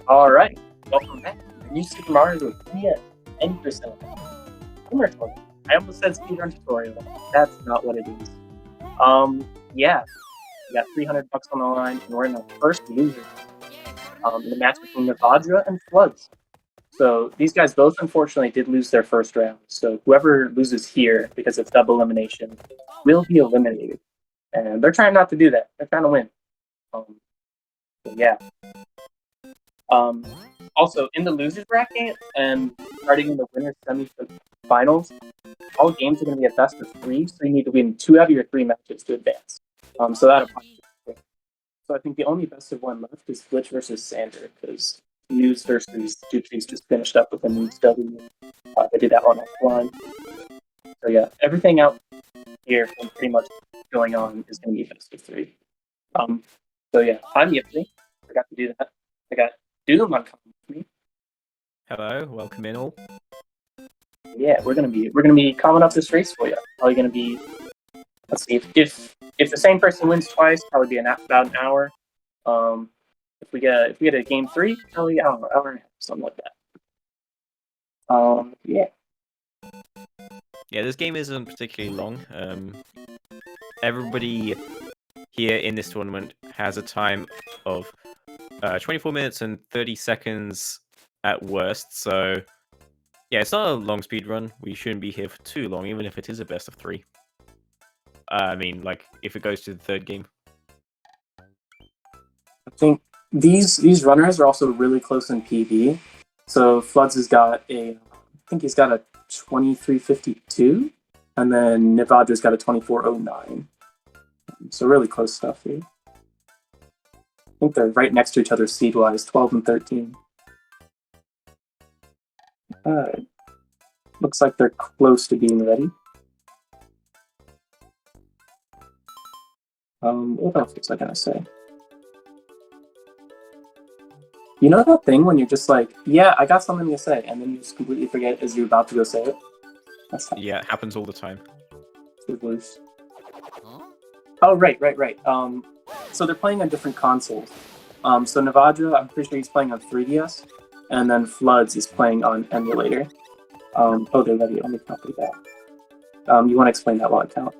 Alright, welcome back to the new Super Mario 3DS 90%. I almost said speedrun tutorial. That's not what it is. Yeah, we got 300 bucks on the line, and we're in the first loser in the match between Nivadra and Floods. So these guys both unfortunately did lose their first round. So whoever loses here, because it's double elimination, will be eliminated. And they're trying not to do that. They're trying to win. So yeah. Also, in the losers bracket and starting in the winners semi-finals, all games are going to be a best of 3, so you need to win 2 out of your 3 matches to advance. So that applies. So I think the only best of 1 left is Glitch versus Sander, because News versus Gypsies just finished up with a News W. They did that one offline. So yeah, everything out here from pretty much going on is going to be best of 3. So yeah, I'm Gypsy. Forgot to do that. I got Doom on coming with me. Hello, welcome in all. Yeah, we're gonna be coming up this race for you. Probably gonna be, let's see, if the same person wins twice, probably be about an hour. If we get a game 3, probably hour and a half, something like that. Yeah. Yeah, this game isn't particularly long. Everybody here in this tournament has a time of 24 minutes and 30 seconds at worst, so yeah, it's not a long speed run. We shouldn't be here for too long, even if it is a best of 3. I mean, like, if it goes to the 3rd game. I think these runners are also really close in PB. So Floods has got I think he's got a 2352, and then Nivadra's got a 2409. So really close stuff here. I think they're right next to each other seed-wise, 12 and 13. Looks like they're close to being ready. What else was I gonna say? You know that thing when you're just like, yeah, I got something to say, and then you just completely forget as you're about to go say it? Yeah, it happens all the time. Oh, right. So they're playing on different consoles. So Nivadra, I'm pretty sure he's playing on 3DS, and then Floods is playing on emulator. Oh, they're ready. Let me copy that. You want to explain that while I count?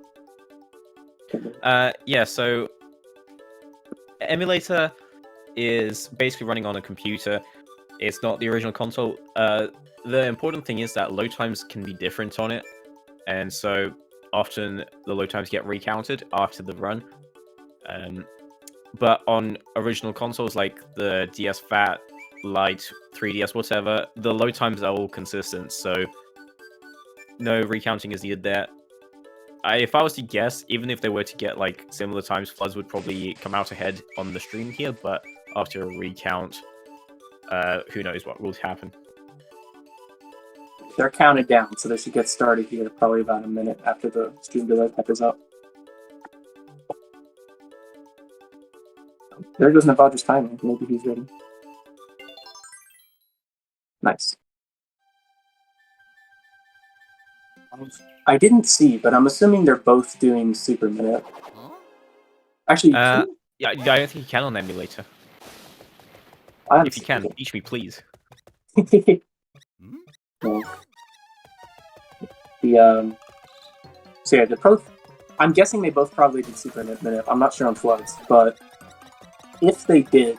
Yeah, so emulator is basically running on a computer. It's not the original console. The important thing is that load times can be different on it, and so often the load times get recounted after the run. But on original consoles like the DS Fat, Lite, 3DS, whatever, the load times are all consistent, so no recounting is needed there. If I was to guess, even if they were to get like similar times, Floods would probably come out ahead on the stream here, but after a recount, who knows what will happen. They're counted down, so they should get started here probably about a minute after the stream delay peppers up. There goes Nivadra's timer. Maybe he's ready. Nice. I didn't see, but I'm assuming they're both doing Super Minute. Actually, yeah, I don't think you can on emulator. If you can, teach me, please. So yeah, I'm guessing they both probably did Super Minute. I'm not sure on Floods, but if they did,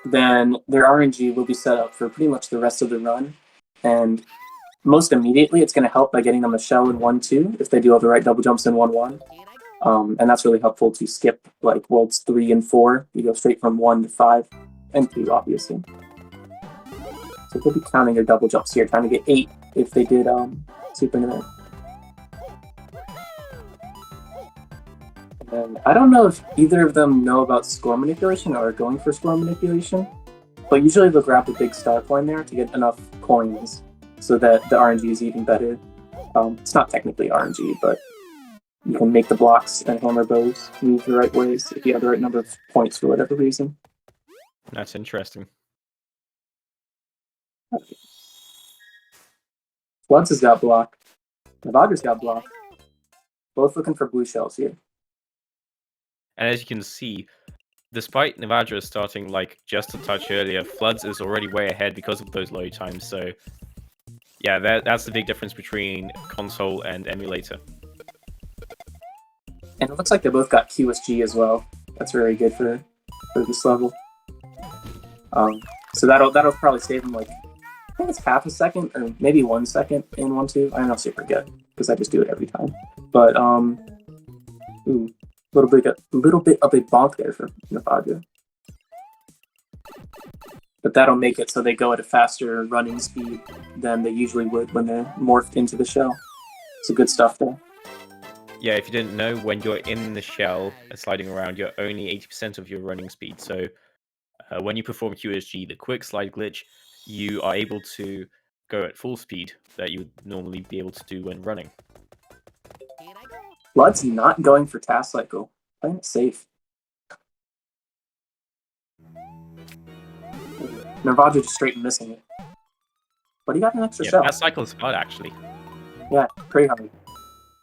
then their RNG will be set up for pretty much the rest of the run, and most immediately it's going to help by getting them a shell in 1-2 if they do all the right double jumps in 1-1. And that's really helpful to skip like worlds 3 and 4. You go straight from 1 to 5 and 2, obviously. So they'll be counting their double jumps here, trying to get 8 if they did Super Minute. And I don't know if either of them know about score manipulation or are going for score manipulation, but usually they'll grab the big star coin there to get enough coins so that the RNG is even better. It's not technically RNG, but you can make the blocks and hammer bows move the right ways if you have the right number of points for whatever reason. That's interesting. Okay. Floods has got block. Nivadra's got block. Both looking for blue shells here. And as you can see, despite Nivadra starting like just a touch earlier, Floods is already way ahead because of those load times. So yeah, that's the big difference between console and emulator. And it looks like they both got QSG as well. That's very good for this level. So that'll probably save them like, I think it's half a second or maybe 1 second in 1-2. I don't forget because I just do it every time. But ooh, a little bit of a bonk there for Nivadra. But that'll make it so they go at a faster running speed than they usually would when they're morphed into the shell. So good stuff there. Yeah, if you didn't know, when you're in the shell and sliding around, you're only 80% of your running speed. So when you perform QSG, the quick slide glitch, you are able to go at full speed that you would normally be able to do when running. Flood's not going for task cycle. Playing it safe. Nivadra just straight missing it. But he got an extra shell. That cycle is hard, actually. Yeah, pretty hard.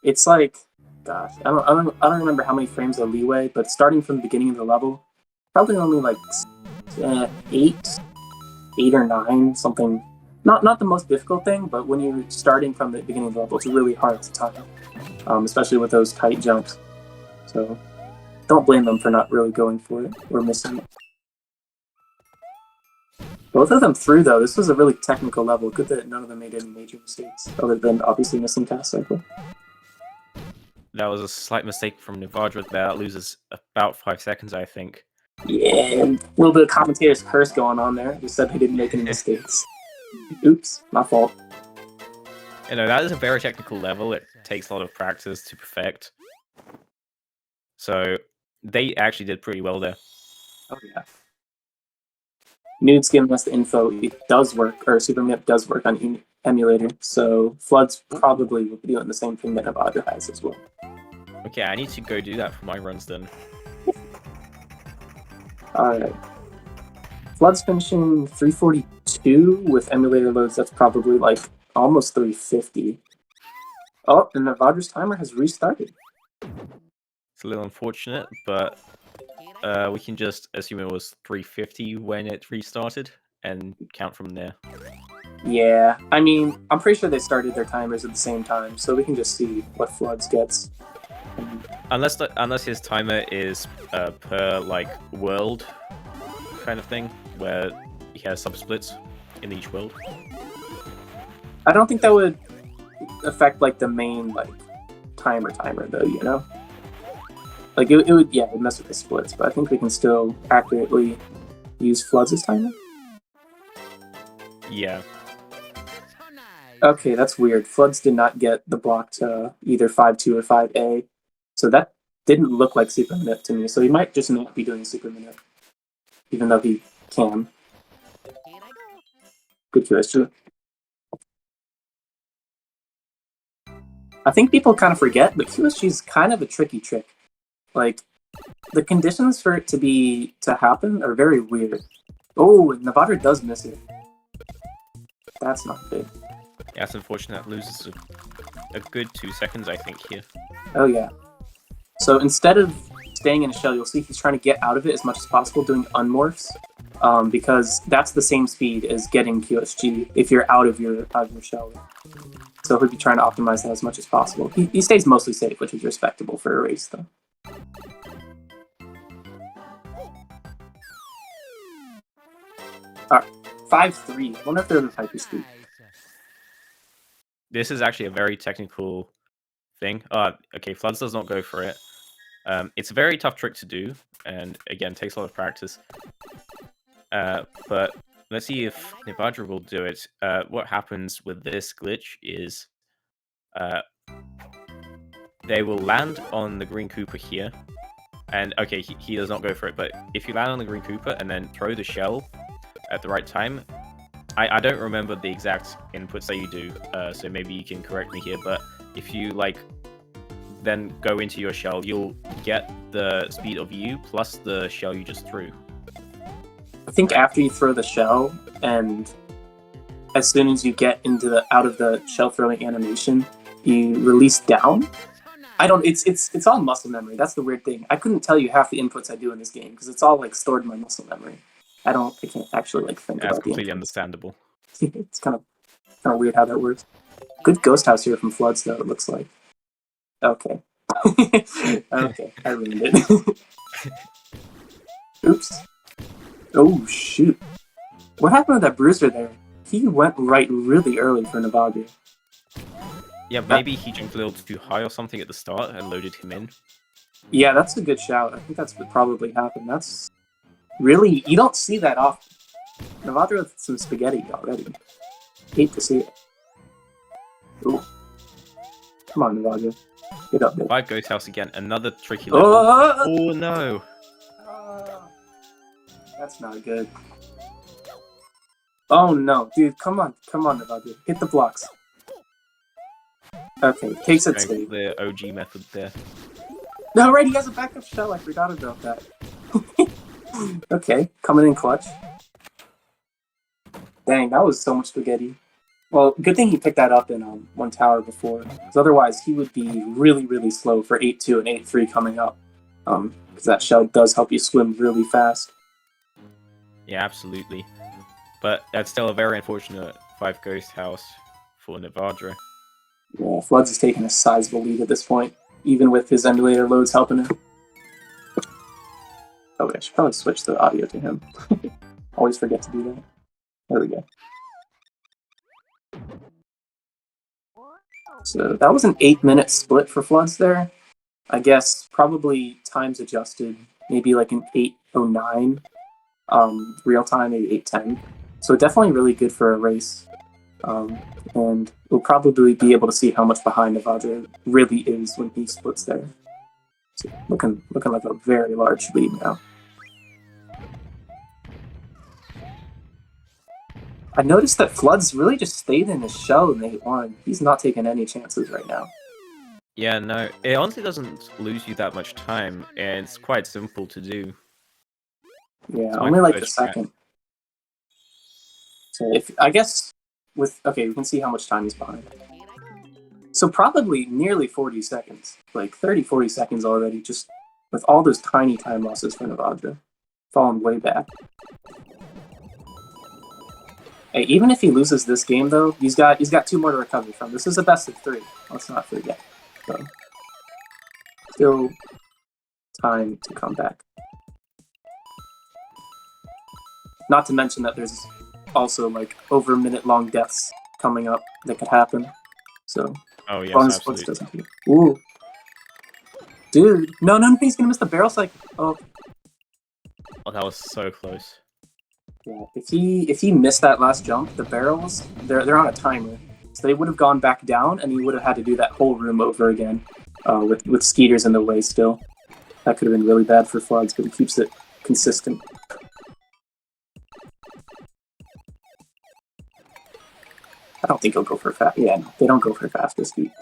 It's like, gosh, I don't remember how many frames of leeway, but starting from the beginning of the level, probably only like 8 or 9, something. Not the most difficult thing, but when you're starting from the beginning of the level, it's really hard to time, especially with those tight jumps. So don't blame them for not really going for it or missing it. Both of them through, though. This was a really technical level. Good that none of them made any major mistakes, other than obviously missing task cycle. That was a slight mistake from Nivadra there. That loses about 5 seconds, I think. Yeah, a little bit of commentator's curse going on there. They said they didn't make any mistakes. Oops, my fault. You know, that is a very technical level. It takes a lot of practice to perfect. So they actually did pretty well there. Oh, yeah. Nude's giving us the info. It does work, or Super Mip does work on emulator, so Floods probably will be doing the same thing that Nivadra has as well. Okay, I need to go do that for my runs then. Alright. Flood's finishing 342 with emulator loads. That's probably like almost 350. Oh, and Nivadra's timer has restarted. It's a little unfortunate, but we can just assume it was 350 when it restarted and count from there. Yeah, I mean, I'm pretty sure they started their timers at the same time, so we can just see what Floods gets. Unless his timer is per like world kind of thing, where he has subsplits in each world. I don't think that would affect like the main like timer though, you know? Like it would, yeah, it would mess with the splits, but I think we can still accurately use Floods as timer. Yeah. Okay, that's weird. Floods did not get the block to either 5-2 or 5A, so that didn't look like Super Minute to me. So he might just not be doing Super Minute, even though he can. Good QSG. I think people kind of forget, but QSG is kind of a tricky trick. Like, the conditions for it to happen are very weird. Oh, Nivadra does miss it. That's not good. Yeah, it's unfortunate. That loses a good 2 seconds, I think, here. Oh, yeah. So instead of staying in a shell, you'll see he's trying to get out of it as much as possible, doing unmorphs, because that's the same speed as getting QSG if you're out of your shell. So he'll be trying to optimize that as much as possible. He stays mostly safe, which is respectable for a race, though. Alright, 5-3. Wonder if they're the hyperspeed. This is actually a very technical thing. Okay, Floods does not go for it. It's a very tough trick to do, and again, takes a lot of practice. But let's see if Nivadra will do it. What happens with this glitch is they will land on the green Koopa here. And okay, he does not go for it, but if you land on the green Koopa and then throw the shell at the right time, I don't remember the exact inputs that you do, so maybe you can correct me here, but if you like then go into your shell, you'll get the speed of you plus the shell you just threw. I think after you throw the shell, and as soon as you get into out of the shell throwing animation, you release down, I don't. It's all muscle memory. That's the weird thing. I couldn't tell you half the inputs I do in this game because it's all like stored in my muscle memory. I can't actually like think That's about the completely inputs. understandable. It's kind of weird how that works. Good ghost house here from Floods though. It looks like. Okay. Okay, I ruined it. Oops. Oh shoot. What happened to that bruiser there? He went right really early for Nivadra. Yeah, maybe he jumped a little too high or something at the start and loaded him in. Yeah, that's a good shout. I think that's what probably happened. That's really, you don't see that often. Nivadra with some spaghetti already. Hate to see it. Ooh. Come on, Nivadra. Get up there. 5 Ghost House again, another tricky level. Oh no! That's not good. Oh no, dude, come on, Nivadra. Hit the blocks. Okay, takes it safe. The OG method there. No, right, he has a backup shell. I forgot about that. Okay, coming in clutch. Dang, that was so much spaghetti. Well, good thing he picked that up in one tower before, because otherwise he would be really, really slow for 8-2 and 8-3 coming up. Because that shell does help you swim really fast. Yeah, absolutely. But that's still a very unfortunate 5 Ghost House for Nivadra. Yeah, Floods is taking a sizable lead at this point, even with his emulator loads helping him. Oh, I should probably switch the audio to him. Always forget to do that. There we go. So that was an 8-minute split for Floods there. I guess probably times adjusted, maybe like an 8:09 real time, maybe 8:10. So definitely really good for a race. And we'll probably be able to see how much behind Nivadra really is when he splits there. So looking like a very large lead now. I noticed that Floods really just stayed in his shell in 8-1. He's not taking any chances right now. Yeah, no, it honestly doesn't lose you that much time, and it's quite simple to do. Yeah, only like the second. So I guess we can see how much time he's behind. So probably nearly 40 seconds, like 30-40 seconds already, just with all those tiny time losses for Nivadra, falling way back. Hey, even if he loses this game though, he's got 2 more to recover from. This is a best of 3. Let's not forget. So still time to come back. Not to mention that there's also like over minute-long deaths coming up that could happen. So oh yes, bonus splits doesn't do. Ooh, dude, no, he's gonna miss the barrel cycle. Oh, that was so close. yeah. If he missed that last jump, the barrels they're on a timer, so they would have gone back down, and he would have had to do that whole room over again, with Skeeters in the way still. That could have been really bad for Floods, but he keeps it consistent. I don't think he'll go for fast. Yeah, no, they don't go for fastest beat.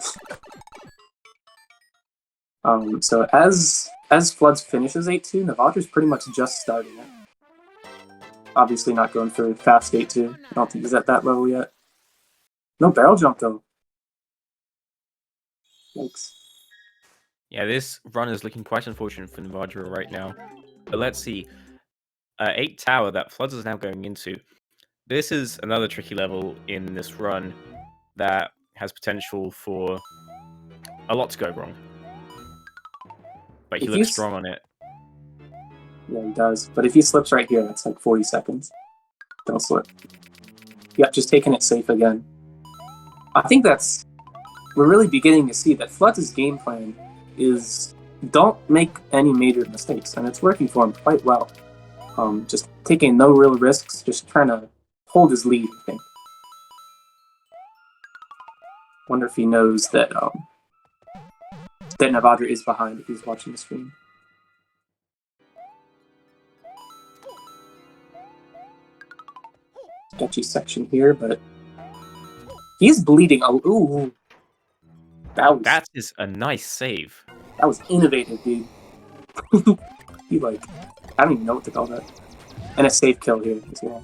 So as Floods finishes 8-2, Nivadra's pretty much just starting it. Obviously not going for fast 8-2. I don't think he's at that level yet. No barrel jump though. Yikes. Yeah, this run is looking quite unfortunate for Nivadra right now. But let's see. 8 tower that Floods is now going into. This is another tricky level in this run that has potential for a lot to go wrong. But he looks strong on it. Yeah, he does. But if he slips right here, that's like 40 seconds. Don't slip. Yep, just taking it safe again. I think we're really beginning to see that Floods' game plan is don't make any major mistakes, and it's working for him quite well. Just taking no real risks, just trying to hold his lead, I think. Wonder if he knows that that Nivadra is behind if he's watching the stream. Sketchy section here, but he's bleeding. Oh, ooh. That is a nice save. That was innovative, dude. He I don't even know what to call that. And a safe kill here as well.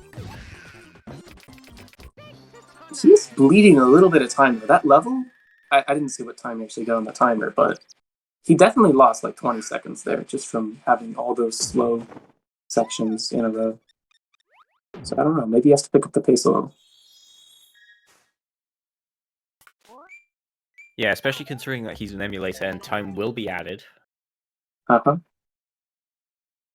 He's bleeding a little bit of time though. That level, I didn't see what time you actually got on the timer, but he definitely lost like 20 seconds there just from having all those slow sections in a row. So I don't know, maybe he has to pick up the pace a little. Yeah, especially considering that he's an emulator and time will be added. Uh-huh.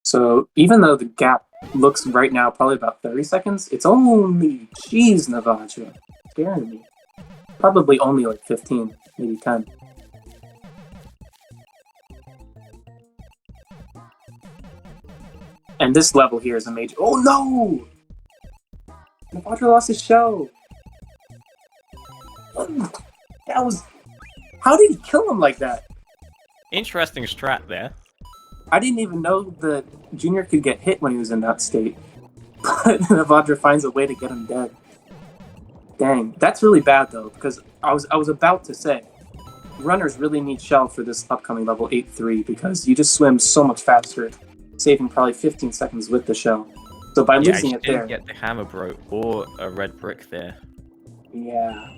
So even though the gap looks right now probably about 30 seconds, it's only, jeez, Nivadra, scaring me. Probably only like 15, maybe 10. And this level here is a major. Oh no! Nivadra lost his shell. That was. How did he kill him like that? Interesting strat there. I didn't even know that Junior could get hit when he was in that state. But Nivadra finds a way to get him dead. Dang, that's really bad though, because I was about to say, runners really need shell for this upcoming level 8-3 because you just swim so much faster, saving probably 15 seconds with the shell. So by losing it there, get the hammer broke or a red brick there. Yeah.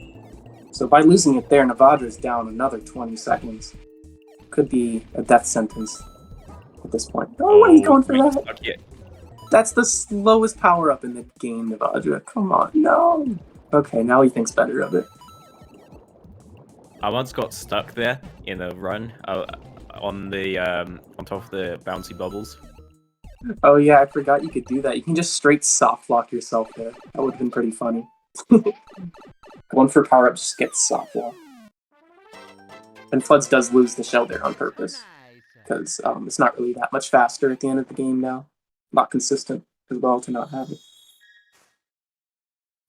So by losing it there, Nivadra is down another 20 seconds. Could be a death sentence at this point. Oh, what are you going for that? That's the slowest power-up in the game, Nivadra. Come on, no. Okay, now he thinks better of it. I once got stuck there in a run on top of the bouncy bubbles. Oh yeah, I forgot you could do that. You can just straight soft lock yourself there. That would have been pretty funny. Going for power-up just gets soft lock. And Floods does lose the shell there on purpose. Because it's not really that much faster at the end of the game now. Not consistent as well to not have it.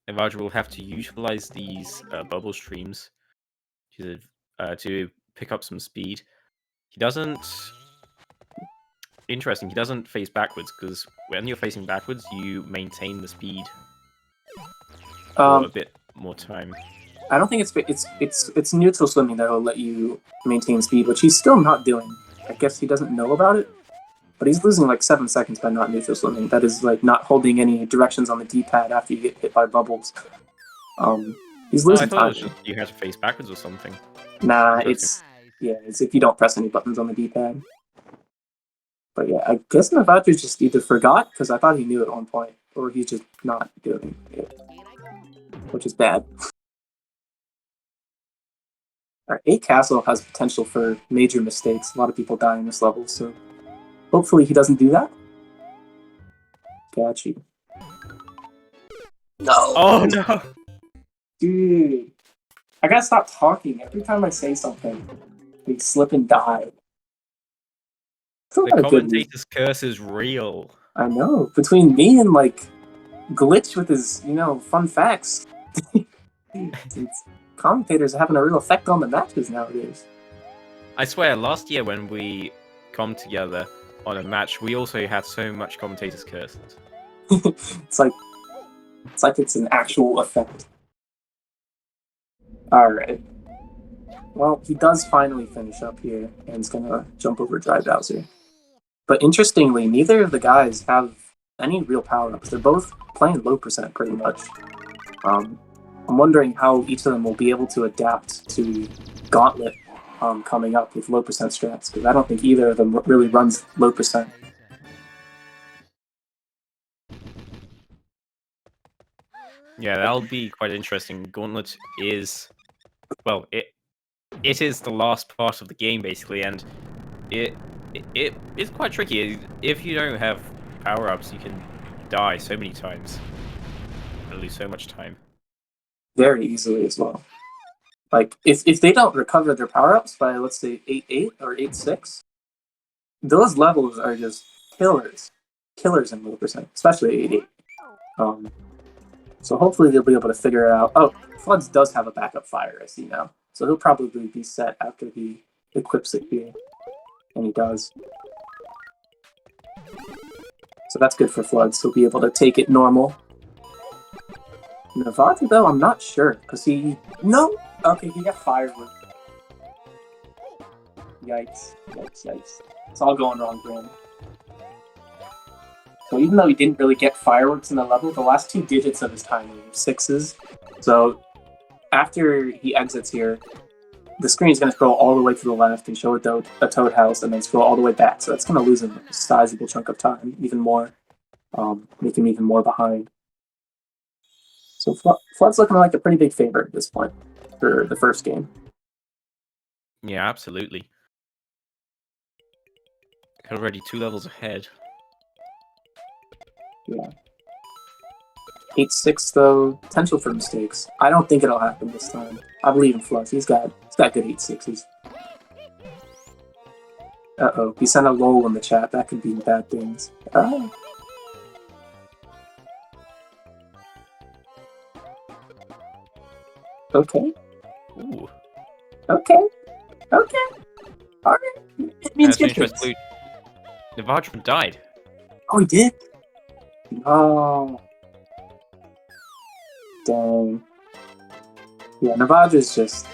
Nivadra will have to utilize these bubble streams to pick up some speed. He doesn't... Interesting, he doesn't face backwards, because when you're facing backwards, you maintain the speed for a bit more time. I don't think it's neutral swimming that will let you maintain speed, which he's still not doing. I guess he doesn't know about it, but he's losing like 7 seconds by not neutral swimming. That is like not holding any directions on the D-pad after you get hit by bubbles. He's losing time. You have to face backwards or something. Nah, it's if you don't press any buttons on the D-pad. But yeah, I guess Nivadra just either forgot, because I thought he knew at one point, or he's just not doing it, which is bad. Alright, 8 Castle has potential for major mistakes. A lot of people die in this level, so hopefully he doesn't do that. Got you. No! Oh no! Dude, I gotta stop talking. Every time I say something, they slip and die. The commentator's curse is real. I know. Between me and, like, Glitch with his, fun facts. Commentators are having a real effect on the matches nowadays. I swear, last year when we come together on a match, we also had so much commentator's curse. It's like it's an actual effect. Alright. Well, he does finally finish up here, and he's gonna jump over Dry Bowser. But interestingly, neither of the guys have any real power-ups. They're both playing low percent, pretty much. I'm wondering how each of them will be able to adapt to Gauntlet coming up with low percent strats, because I don't think either of them really runs low percent. Yeah, that'll be quite interesting. Gauntlet is... Well, it is the last part of the game, basically, and it's quite tricky. If you don't have power-ups, you can die so many times and lose so much time. Very easily as well. Like, if they don't recover their power-ups by, let's say, 8-8 or 8-6, those levels are just killers. Killers in low percent, especially 8-8. So hopefully they'll be able to figure it out. Oh, Floods does have a backup fire, I see now. So he'll probably be set after he equips it here. And he does. So that's good for Floods. He'll be able to take it normal. Nivadra, though, I'm not sure. Because he... No! Okay, he got firewood. Yikes. Yikes, yikes. It's all going wrong for him. So even though he didn't really get fireworks in the level, the last 2 digits of his timing were 6s. So after he exits here, the screen is going to scroll all the way to the left and show a toad house, and then scroll all the way back. So that's going to lose him a sizable chunk of time, even more, make him even more behind. So Flood's looking like a pretty big favorite at this point for the first game. Yeah, absolutely. Already 2 levels ahead. Yeah. 8-6 though, potential for mistakes. I don't think it'll happen this time. I believe in Flood. He's got good 8-6s. Uh-oh, he sent a lol in the chat. That could be bad things. Okay. Ooh. Okay. Okay. Alright. It means good things. Nivadra died. Oh, he did? Oh. Dang. Yeah, Nivadra's just...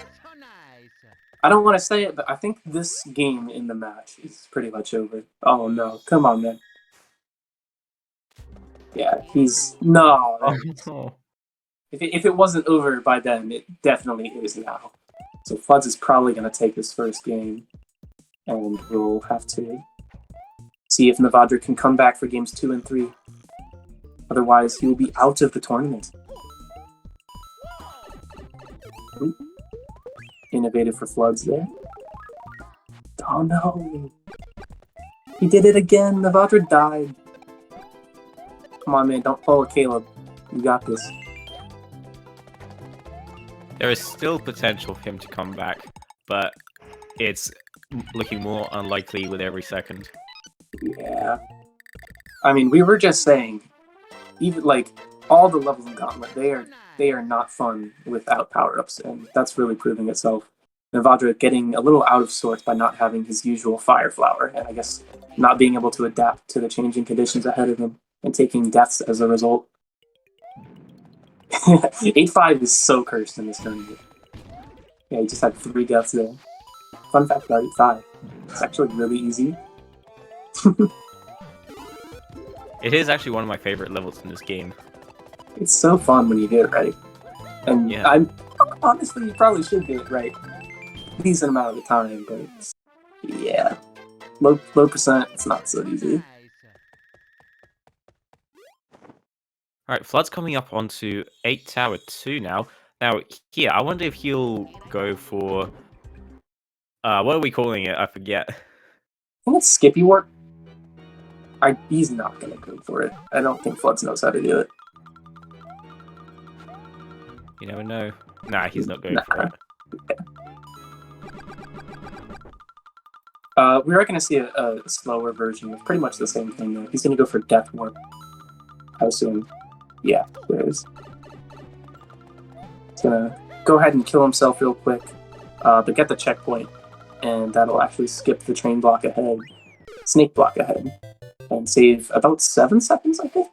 I don't want to say it, but I think this game in the match is pretty much over. Oh no, come on, man. Yeah, he's... No. Oh. If it wasn't over by then, it definitely is now. So Floods is probably going to take this first game, and we'll have to see if Nivadra can come back for games 2 and 3. Otherwise, he will be out of the tournament. Ooh. Innovative for Floods there. Oh no! He did it again! Nivadra died! Come on, man, don't pull a Caleb. You got this. There is still potential for him to come back, but it's looking more unlikely with every second. Yeah. I mean, we were just saying, even like all the levels in Gauntlet, they are not fun without power-ups, and that's really proving itself. Nivadra getting a little out of sorts by not having his usual Fire Flower, and I guess not being able to adapt to the changing conditions ahead of him, and taking deaths as a result. 8-5 is so cursed in this tournament. Yeah, he just had 3 deaths there. Fun fact about 8-5. It's actually really easy. It is actually one of my favorite levels in this game. It's so fun when you get it right. And yeah. I'm honestly, you probably should get it right a decent amount of the time, but yeah. Low percent, it's not so easy. Alright, Flood's coming up onto 8 Tower 2 now. Now, here, I wonder if he'll go for... what are we calling it? I forget. I think it's Skippy Warp. He's not going to go for it. I don't think Floods knows how to do it. You never know. Nah, he's not going for it. We are going to see a slower version of pretty much the same thing, though. He's going to go for Death Warp. I assume. Yeah, there it is. He's going to go ahead and kill himself real quick, but get the checkpoint, and that'll actually skip the train block ahead, snake block ahead, and save about 7 seconds, I think?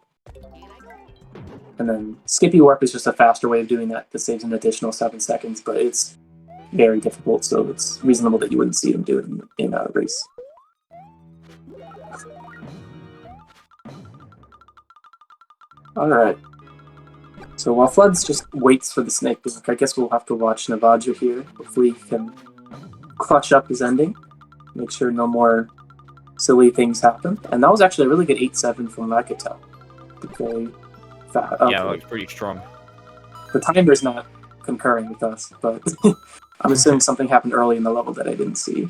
And then Skippy Warp is just a faster way of doing that saves an additional 7 seconds, but it's very difficult, so it's reasonable that you wouldn't see them do it in a race. Alright. So while Floods just waits for the snake block, I guess we'll have to watch Nivadra here. Hopefully he can clutch up his ending. Make sure no more silly things happen. And that was actually a really good 8-7 from what I could tell. Okay. Yeah, it looks pretty strong. The timer's not concurring with us, but I'm assuming something happened early in the level that I didn't see.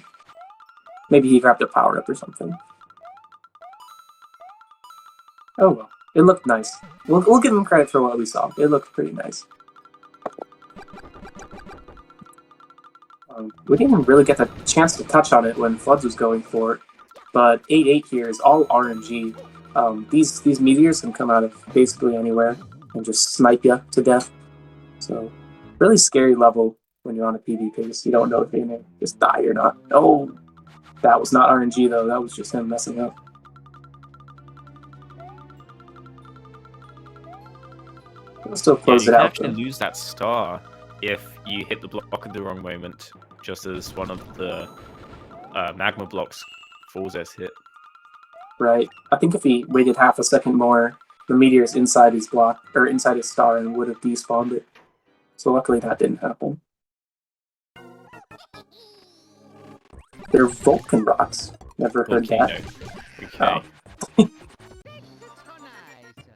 Maybe he grabbed a power-up or something. Oh well. It looked nice. We'll give him credit for what we saw. It looked pretty nice. We didn't even really get the chance to touch on it when Floods was going for it, but 8-8 here is all RNG. These meteors can come out of basically anywhere and just snipe you to death. So, really scary level when you're on a PB pace. You don't know if you're going to just die or not. Oh, that was not RNG though. That was just him messing up. We'll still close it out. You can actually lose that star if you hit the block at the wrong moment, just as one of the magma blocks falls as hit. Right. I think if he waited half a second more, the meteor's inside his block, or inside his star, and would have despawned it. So luckily that didn't happen. They're Vulcan rocks. Never heard Volcano. that. Okay. Oh.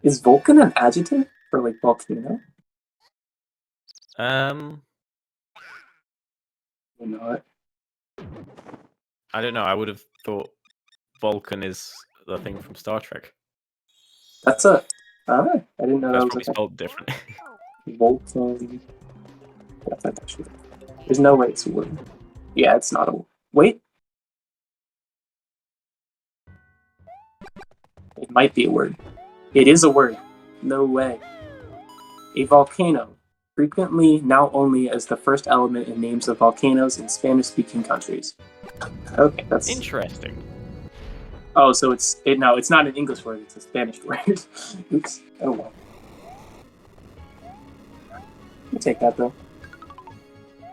Is Vulcan an adjective for like volcano? Or not? I don't know. I would have thought Vulcan is the thing from Star Trek. That's a. Alright, I didn't know That's that probably was a spelled different. Vulcan. That's actually. There's no way it's a word. Yeah, it's not a. Wait. It might be a word. It is a word. No way. A volcano, frequently now only as the first element in names of volcanoes in Spanish-speaking countries. Okay, that's Interesting. Oh, so it's not an English word; it's a Spanish word. Oops. Oh well. You take that though.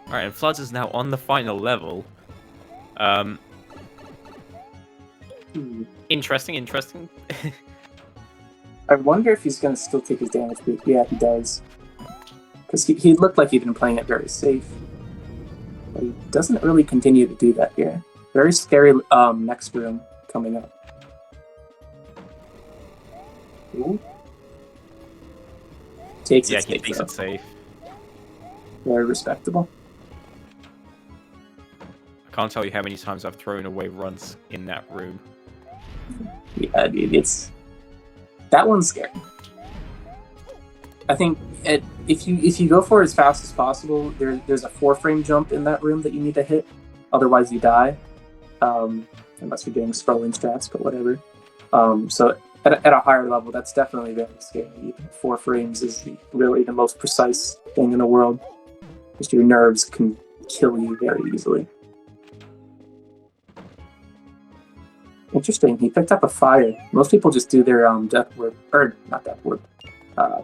All right, and Floods is now on the final level. Interesting. I wonder if he's gonna still take his damage, but yeah, he does. Because he looked like he'd been playing it very safe. But he doesn't really continue to do that here. Very scary next room coming up. Ooh. Takes Yeah, it he safe, takes though. it safe. Very respectable. I can't tell you how many times I've thrown away runs in that room. Yeah, dude, that one's scary. I think if you go for it as fast as possible, there's a 4-frame jump in that room that you need to hit. Otherwise, you die. Unless you're doing scrolling strats, but whatever. So at a higher level, that's definitely very scary. Even 4 frames is really the most precise thing in the world. Just your nerves can kill you very easily. Interesting. He picked up a fire. Most people just do their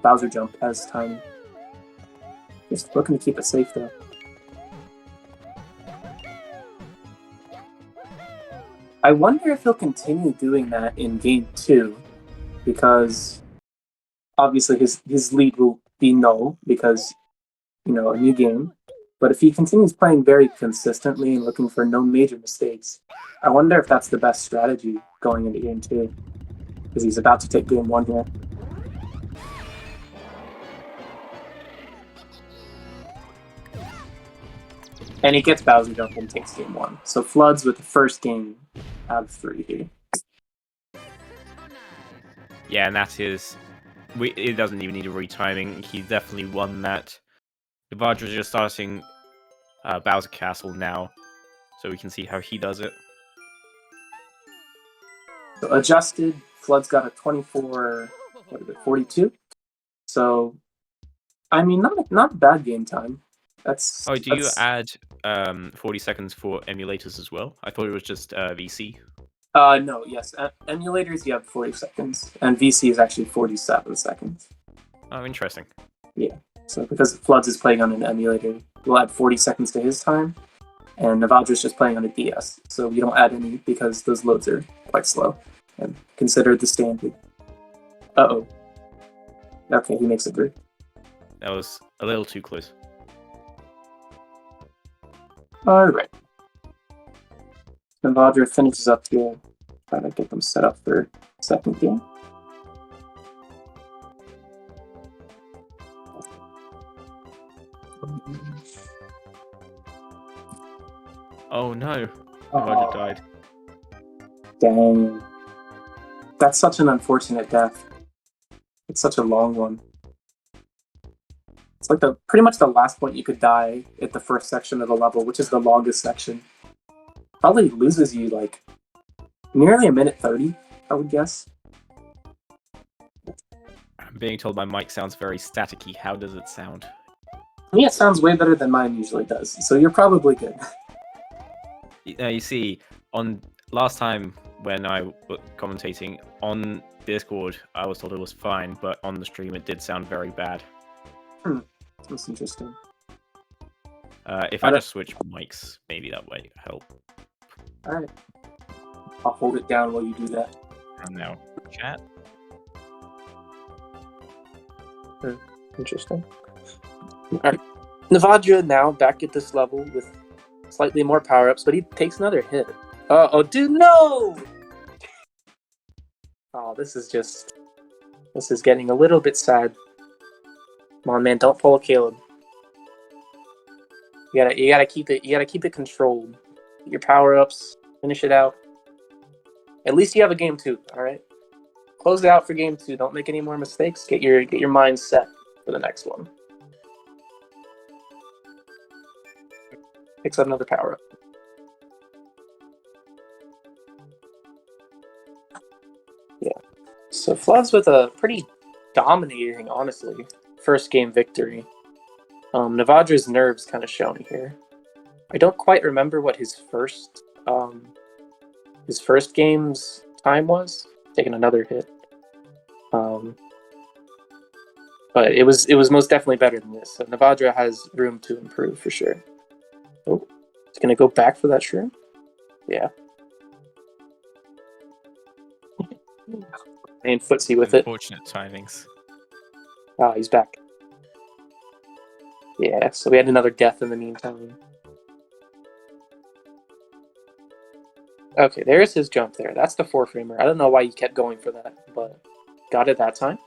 Bowser jump as timing. Just looking to keep it safe though. I wonder if he'll continue doing that in game 2, because obviously his lead will be null because a new game. But if he continues playing very consistently and looking for no major mistakes, I wonder if that's the best strategy going into game 2, because he's about to take game 1 here. And he gets Bowser Jump and takes game 1. So Floods with the first game out of 3 here. Yeah, and that is... it doesn't even need a retiming. He definitely won that. Nivadra is just starting Bowser Castle now, so we can see how he does it. So adjusted, Flood's got a 42. So, I mean, not bad game time. Do you add 40 seconds for emulators as well? I thought it was just VC. No, yes. Emulators, you have 40 seconds, and VC is actually 47 seconds. Oh, interesting. Yeah. So because Floods is playing on an emulator, we'll add 40 seconds to his time, and Nivadra's just playing on a DS, so we don't add any because those loads are quite slow and considered the standard. Uh-oh. Okay, he makes it through. That was a little too close. Alright. Nivadra finishes up here, trying to get them set up for second game. Oh no, Nivadra died. Dang. That's such an unfortunate death. It's such a long one. It's like pretty much the last point you could die at the first section of the level, which is the longest section. Probably loses you like nearly a minute 30, I would guess. I'm being told my mic sounds very staticky. How does it sound? Yeah, it sounds way better than mine usually does, so you're probably good. You see, on last time when I was commentating on Discord, I was told it was fine, but on the stream it did sound very bad. That's interesting. If I just switch mics, maybe that way help. Alright. I'll hold it down while you do that. And now, chat. Interesting. Alright. Nivadra now back at this level with slightly more power-ups, but he takes another hit. Oh, dude, no! Oh, this is getting a little bit sad. Come on, man, don't pull a Caleb. You gotta keep it controlled. Get your power-ups, finish it out. At least you have a game 2, alright? Close it out for game 2. Don't make any more mistakes. Get your mind set for the next one. Picks up another power-up. Yeah. So Floods with a pretty dominating, honestly, first game victory. Nivadra's nerves kind of showing here. I don't quite remember what his first game's time was. Taking another hit. But it was most definitely better than this. So Nivadra has room to improve for sure. Oh, he's gonna go back for that shroom? Yeah. And footsie with it. Unfortunate timings. Ah, he's back. Yeah, so we had another death in the meantime. Okay, there's his jump there. That's the 4-framer. I don't know why he kept going for that, but got it that time.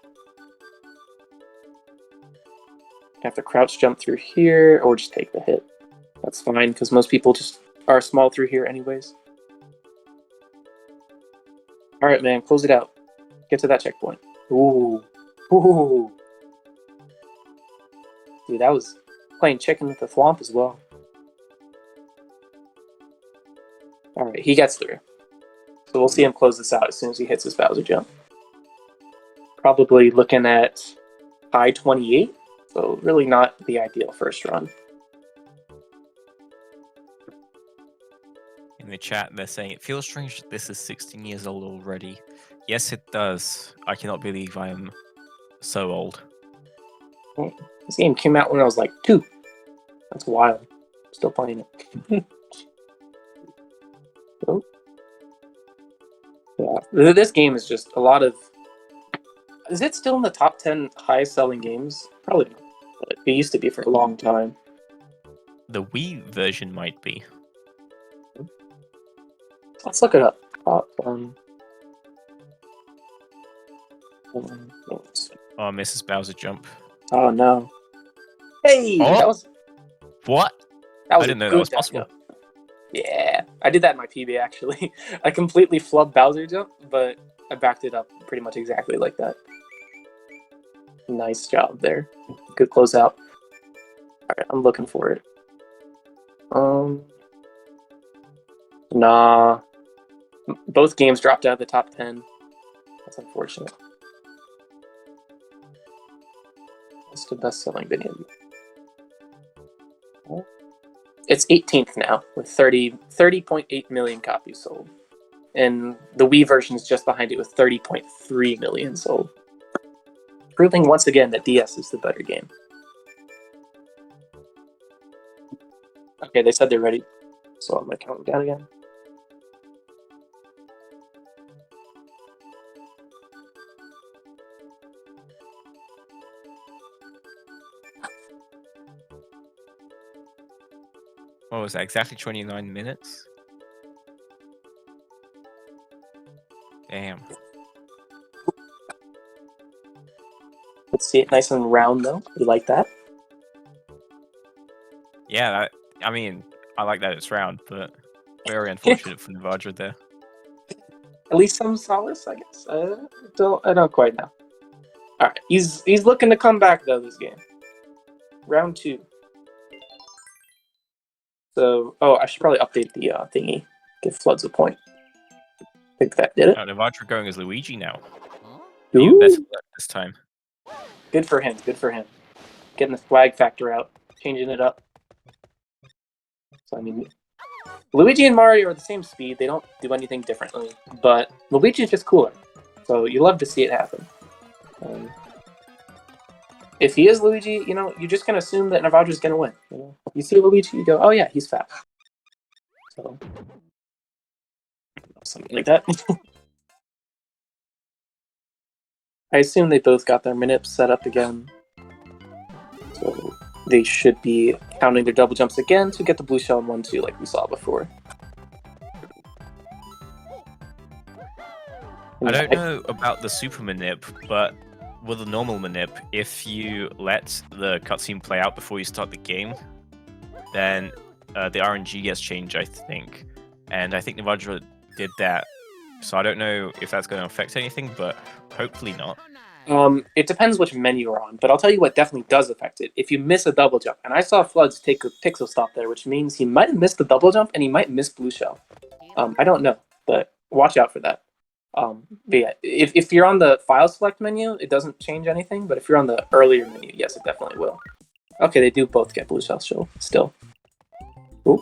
Have to crouch jump through here, or just take the hit. That's fine, because most people just are small through here anyways. Alright, man, close it out. Get to that checkpoint. Ooh. Ooh. Dude, that was playing chicken with the thwomp as well. Alright, he gets through. So we'll see him close this out as soon as he hits his Bowser jump. Probably looking at high 28, so really not the ideal first run. In the chat, they're saying, it feels strange that this is 16 years old already. Yes, it does. I cannot believe I am so old. This game came out when I was like 2. That's wild. I'm still playing it. Oh. Yeah, this game is just a lot of... Is it still in the top 10 highest selling games? Probably not. But it used to be for a long time. The Wii version might be. Let's look it up. Oh, Mrs. Bowser jump. Oh no! Hey, Oh! that was What? I didn't know that was possible. Jump. Yeah, I did that in my PB actually. I completely flubbed Bowser jump, but I backed it up pretty much exactly like that. Nice job there. Good closeout. Alright, I'm looking for it. Nah. Both games dropped out of the top 10. That's unfortunate. What's the best-selling video? It's 18th now, with 30.8 million copies sold. And the Wii version is just behind it with 30.3 million sold. Proving once again that DS is the better game. Okay, they said they're ready. So I'm going to count them down again. What was that? Exactly 29 minutes? Damn. Let's see it nice and round, though. You like that? Yeah, I mean, I like that it's round, but very unfortunate for Nivadra there. At least some solace, I guess. I don't quite know. All right, he's looking to come back though this game. Round 2. So, I should probably update the thingy. Give Floods a point. I think that did it. Nivadra going as Luigi now. Ooh. Even better this time. Good for him. Good for him. Getting the swag factor out, changing it up. So I mean, Luigi and Mario are the same speed. They don't do anything differently, but Luigi is just cooler. So you love to see it happen. If he is Luigi, you're just gonna assume that Nivadra's gonna win. You see Luigi, you go, "Oh yeah, he's fast." So something like that. I assume they both got their minips set up again, so they should be counting their double jumps again to get the blue shell in 1-2 like we saw before. I don't know about the super manip, but with the normal manip, if you let the cutscene play out before you start the game, then the RNG gets changed, I think. And I think Nivadra did that. So I don't know if that's going to affect anything, but hopefully not. It depends which menu you're on, but I'll tell you what definitely does affect it. If you miss a double jump, and I saw Floods take a pixel stop there, which means he might have missed the double jump and he might miss blue shell. I don't know, but watch out for that. But yeah, if you're on the file select menu, it doesn't change anything, but if you're on the earlier menu, yes, it definitely will. Okay, they do both get blue shell still. Oh.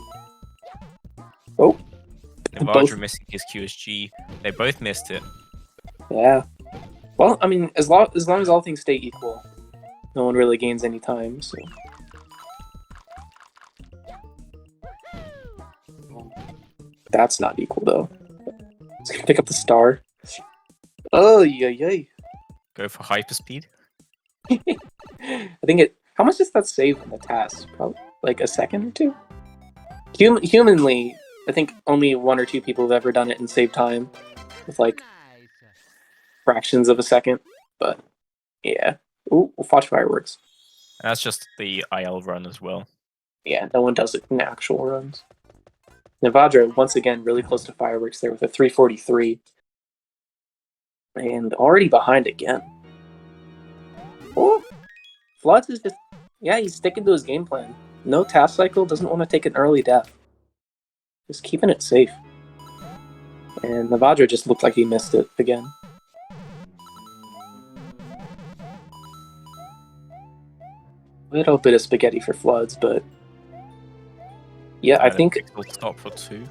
Oh. Nivadra missing his QSG. They both missed it. Yeah. Well, I mean, as long as all things stay equal, no one really gains any time, so... That's not equal, though. Let's pick up the star. Oh, yay. Go for hyperspeed. I think it... How much does that save in the task? Probably like a second or two? Humanly, I think only 1 or 2 people have ever done it and saved time with like fractions of a second. But yeah. Ooh, watch fireworks. That's just the IL run as well. Yeah, no one does it in actual runs. Nivadra, once again, really close to fireworks there with a 343. And already behind again. Oh! Floods is just... Yeah, he's sticking to his game plan. No task cycle, doesn't want to take an early death. Just keeping it safe. And Nivadra just looked like he missed it again. Little bit of spaghetti for Floods, but... Yeah, I think... Stop for 2.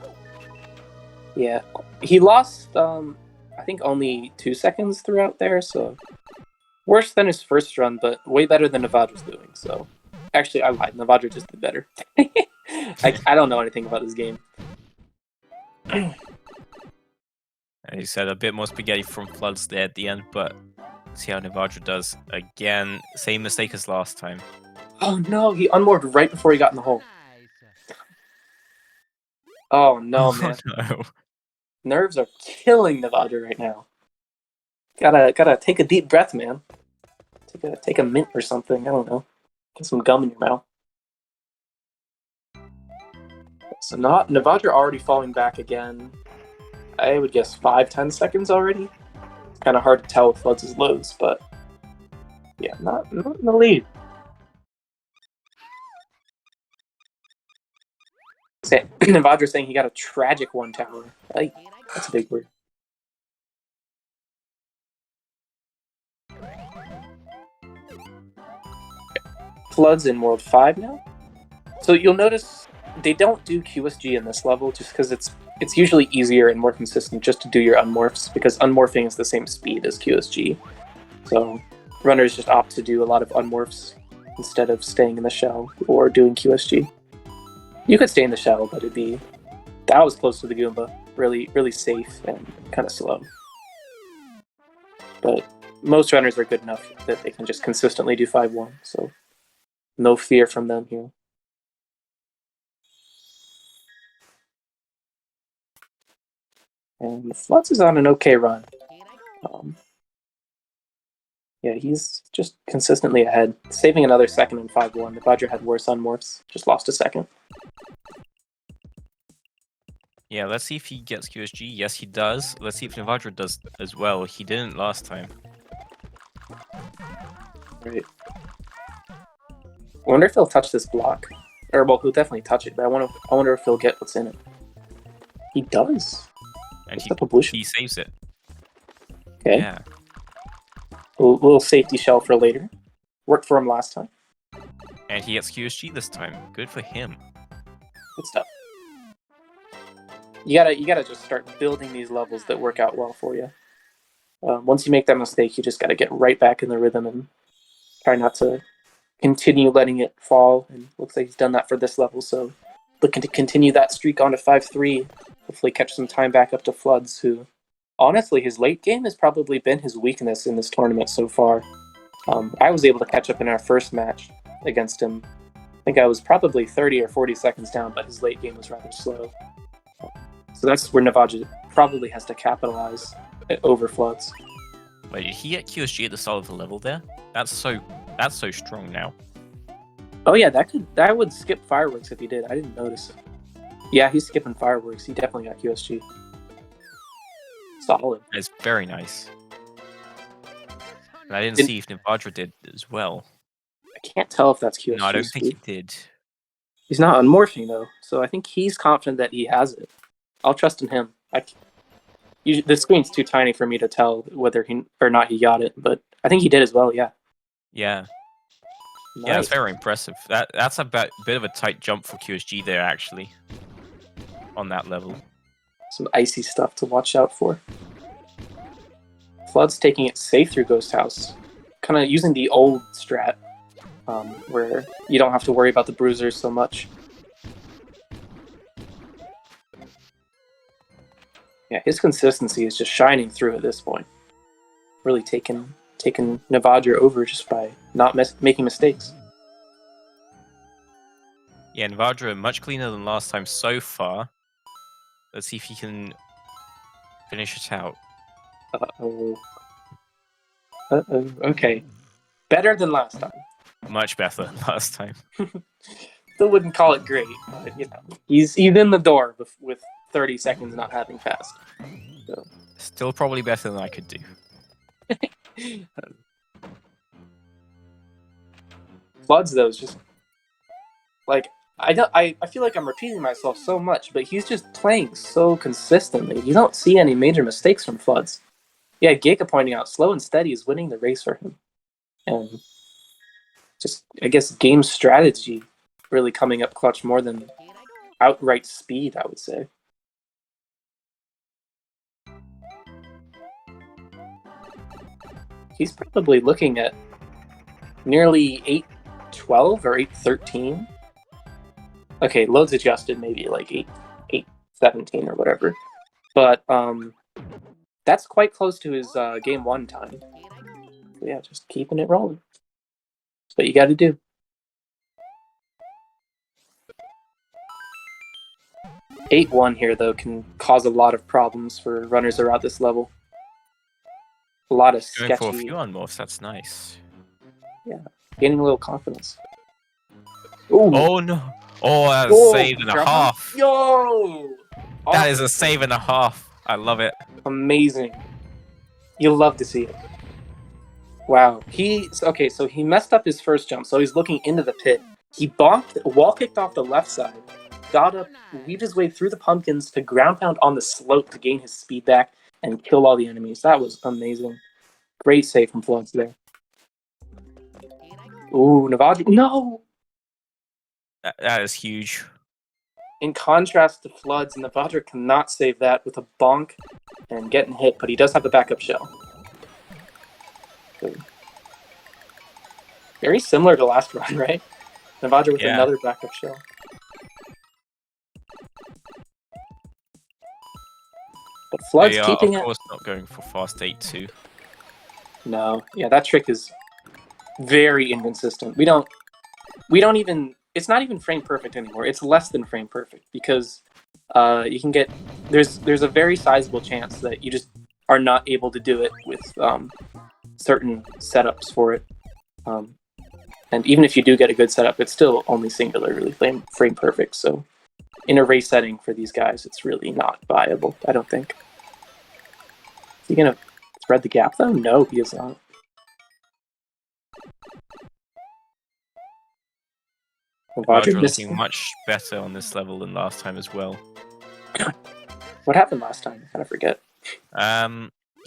Yeah. He lost, I think only 2 seconds throughout there, so... Worse than his first run, but way better than Nivadra's doing, so... Actually, I lied. Nivadra just did better. I don't know anything about this game. And he said a bit more spaghetti from Floods there at the end, but see how Nivadra does. Again, same mistake as last time. Oh no, he unmoored right before he got in the hole. Oh no, man. No. Nerves are killing Nivadra right now. Gotta take a deep breath, man. Take a mint or something, I don't know. Get some gum in your mouth. So Nivadra already falling back again. I would guess 5-10 seconds already. It's kind of hard to tell with Floods' lows, but yeah, not in the lead. Nivadra saying he got a tragic 1 tower. Like, that's a big word. Floods in World 5 now. So you'll notice they don't do QSG in this level just because it's usually easier and more consistent just to do your unmorphs, because unmorphing is the same speed as QSG. So runners just opt to do a lot of unmorphs instead of staying in the shell or doing QSG. You could stay in the shell, but that was close to the Goomba. Really, really safe and kind of slow. But most runners are good enough that they can just consistently do 5-1, so no fear from them here. And Floods is on an okay run. Yeah, he's just consistently ahead. Saving another second in 5-1. Nivadra had worse unmorphs. Just lost a second. Yeah, let's see if he gets QSG. Yes, he does. Let's see if Nivadra does as well. He didn't last time. Right. I wonder if he'll touch this block. Or, well, he'll definitely touch it, but I wonder if he'll get what's in it. He does. And he saves it. Okay. Yeah. A little safety shell for later. Worked for him last time. And he gets QSG this time. Good for him. Good stuff. You gotta just start building these levels that work out well for you. Once you make that mistake, you just gotta get right back in the rhythm and try not to continue letting it fall. And looks like he's done that for this level, so looking to continue that streak on to 5-3. Hopefully catch some time back up to Floods, who, honestly, his late game has probably been his weakness in this tournament so far. I was able to catch up in our first match against him think I was probably 30 or 40 seconds down, but his late game was rather slow. So that's where Nivadra probably has to capitalize over Floods. Wait, did he get QSG at the start of the level there? That's so strong now. Oh yeah, that would skip fireworks if he did. I didn't notice. Yeah, he's skipping fireworks. He definitely got QSG. Solid. It's very nice. And I didn't see if Nivadra did as well. I can't tell if that's QSG. No, I don't think he speed. did. He's not unmorphing though, so I think he's confident that he has it. I'll trust in him. The screen's too tiny for me to tell whether he or not he got it, but I think he did as well. Yeah. Yeah. Nice. Yeah, that's very impressive. That's a bit of a tight jump for QSG there, actually, on that level. Some icy stuff to watch out for. Flood's taking it safe through Ghost House, kind of using the old strat, where you don't have to worry about the bruisers so much. Yeah, his consistency is just shining through at this point. Really taking Nivadra over just by not making mistakes. Yeah, Nivadra much cleaner than last time so far. Let's see if he can finish it out. Uh-oh. Uh-oh. Okay. Better than last time. Much better than last time. Still wouldn't call it great, but you know, he's in the door with 30 seconds not having passed. So. Still probably better than I could do. Floods though is just like I feel like I'm repeating myself so much, but he's just playing so consistently. You don't see any major mistakes from Floods. Yeah, Giga pointing out slow and steady is winning the race for him, and just I guess game strategy really coming up clutch more than outright speed, I would say. He's probably looking at nearly 8-12 or 8-13. Okay, loads adjusted, maybe like 8-17 or whatever. But that's quite close to his game 1 time. So yeah, just keeping it rolling. That's what you got to do. Eight 1 here though can cause a lot of problems for runners around this level. A lot of sketchy. Going for a few unmorphs, that's nice. Yeah, gaining a little confidence. Ooh. Oh no! Oh, that's a save and a half. Yo! That is a save and a half. I love it. Amazing. You'll love to see it. Wow. Okay, so he messed up his first jump, so he's looking into the pit. He bonked, wall kicked off the left side, got up, weaved his way through the pumpkins to ground pound on the slope to gain his speed back and kill all the enemies. That was amazing. Great save from Floods there. Ooh, Nivadra. No! That is huge. In contrast to Floods, Nivadra cannot save that with a bonk and getting hit, but he does have the backup shell. So, very similar to last run, right? Nivadra with another backup shell. But Floods keeping it. Of course, not going for fast 8-2. No, yeah, that trick is very inconsistent. We don't even. It's not even frame perfect anymore. It's less than frame perfect because you can get there's a very sizable chance that you just are not able to do it with certain setups for it. And even if you do get a good setup, it's still only singularly frame perfect. So in a race setting for these guys, it's really not viable, I don't think. Is he gonna thread the gap though? No, he is not. Nivadra looking much better on this level than last time as well. What happened last time? I kind of forget.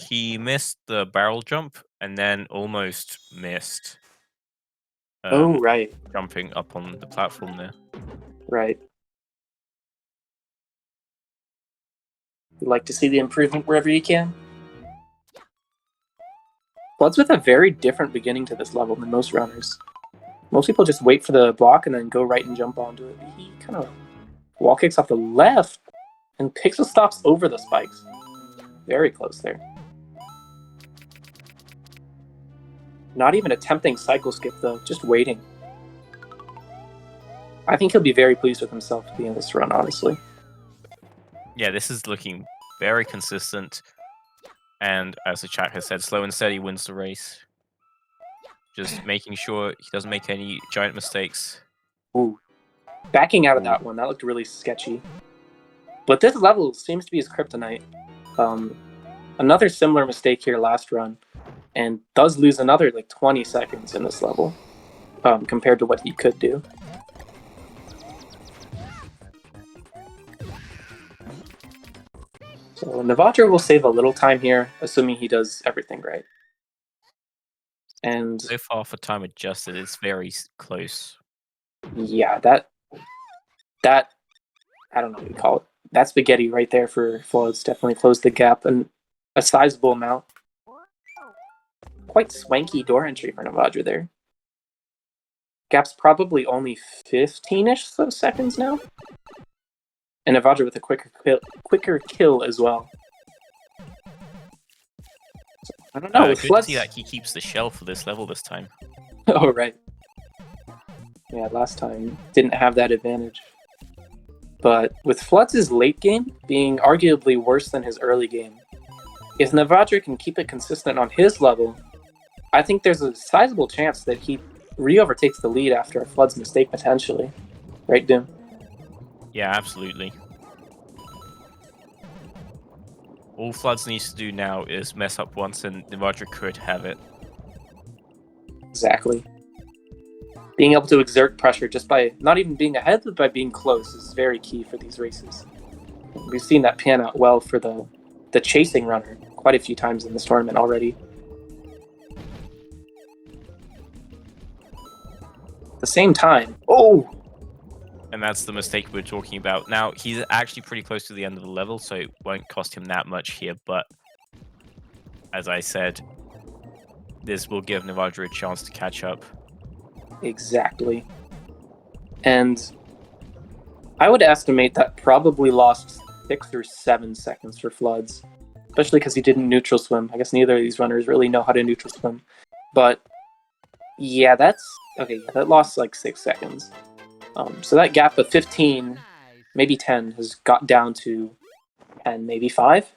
He missed the barrel jump and then almost missed. Right. Jumping up on the platform there. Right. You like to see the improvement wherever you can. Blood's with a very different beginning to this level than most runners. Most people just wait for the block and then go right and jump onto it. He kind of wall kicks off the left and pixel stops over the spikes. Very close there. Not even attempting cycle skip though, just waiting. I think he'll be very pleased with himself at the end of this run, honestly. Yeah, this is looking very consistent. And as the chat has said, slow and steady wins the race. Just making sure he doesn't make any giant mistakes. Ooh. Backing out of that one, that looked really sketchy. But this level seems to be his kryptonite. Another similar mistake here last run, and does lose another like 20 seconds in this level, compared to what he could do. So Nivadra will save a little time here, assuming he does everything right. And so far for time adjusted, it's very close. Yeah, that I don't know what you call it. That spaghetti right there for Floods definitely closed the gap, and a sizable amount. Quite swanky door entry for Nivadra there. Gap's probably only 15-ish seconds now. And Nivadra with a quicker kill as well. So, I don't know. Good to see that he keeps the shell for this level this time. Oh, right. Yeah, last time didn't have that advantage. But with Floods' late game being arguably worse than his early game, if Nivadra can keep it consistent on his level, I think there's a sizable chance that he re-overtakes the lead after a Floods mistake potentially. Right, Doom? Yeah, absolutely. All Floods needs to do now is mess up once and Nivadra could have it. Exactly. Being able to exert pressure just by not even being ahead, but by being close is very key for these races. We've seen that pan out well for the chasing runner quite a few times in this tournament already. At the same time, and that's the mistake we're talking about. Now, he's actually pretty close to the end of the level, so it won't cost him that much here, but as I said, this will give Nivadra a chance to catch up. Exactly. And I would estimate that probably lost 6 or 7 seconds for Floods, especially because he didn't neutral swim. I guess neither of these runners really know how to neutral swim. But yeah, that lost like 6 seconds. So that gap of 15, maybe 10, has got down to 10, maybe 5,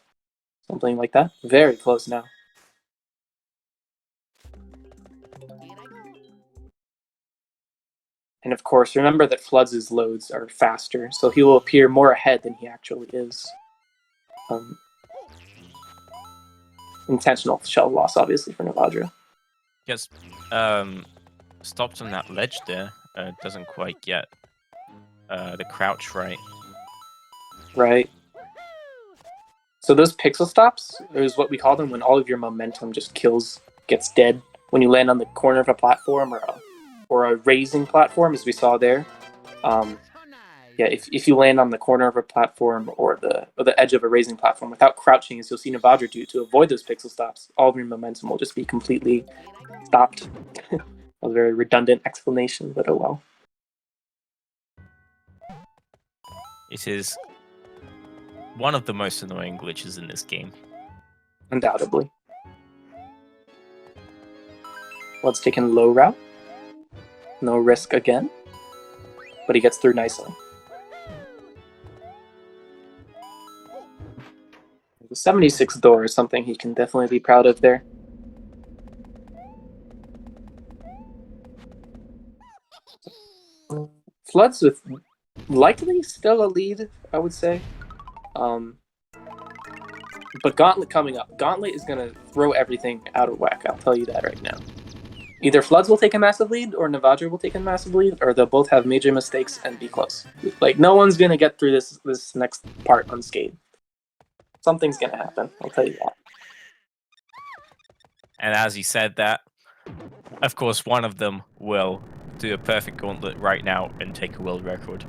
something like that. Very close now. And of course, remember that Floods' loads are faster, so he will appear more ahead than he actually is. Intentional shell loss, obviously, for Nivadra. Yes, stopped on that ledge there. Doesn't quite get the crouch right. Right. So those pixel stops is what we call them when all of your momentum just gets dead when you land on the corner of a platform or a raising platform, as we saw there. Yeah, if you land on the corner of a platform or the edge of a raising platform without crouching, as you'll see Nivadra do to avoid those pixel stops, all of your momentum will just be completely stopped. A very redundant explanation, but oh well. It is one of the most annoying glitches in this game. Undoubtedly. Let's take in low route. No risk again. But he gets through nicely. The 76 door is something he can definitely be proud of there. Floods with likely still a lead, I would say. But Gauntlet coming up. Gauntlet is going to throw everything out of whack, I'll tell you that right now. Either Floods will take a massive lead, or Nivadra will take a massive lead, or they'll both have major mistakes and be close. Like, no one's going to get through this next part unscathed. Something's going to happen, I'll tell you that. And as he said that, of course, one of them will do a perfect gauntlet right now and take a world record.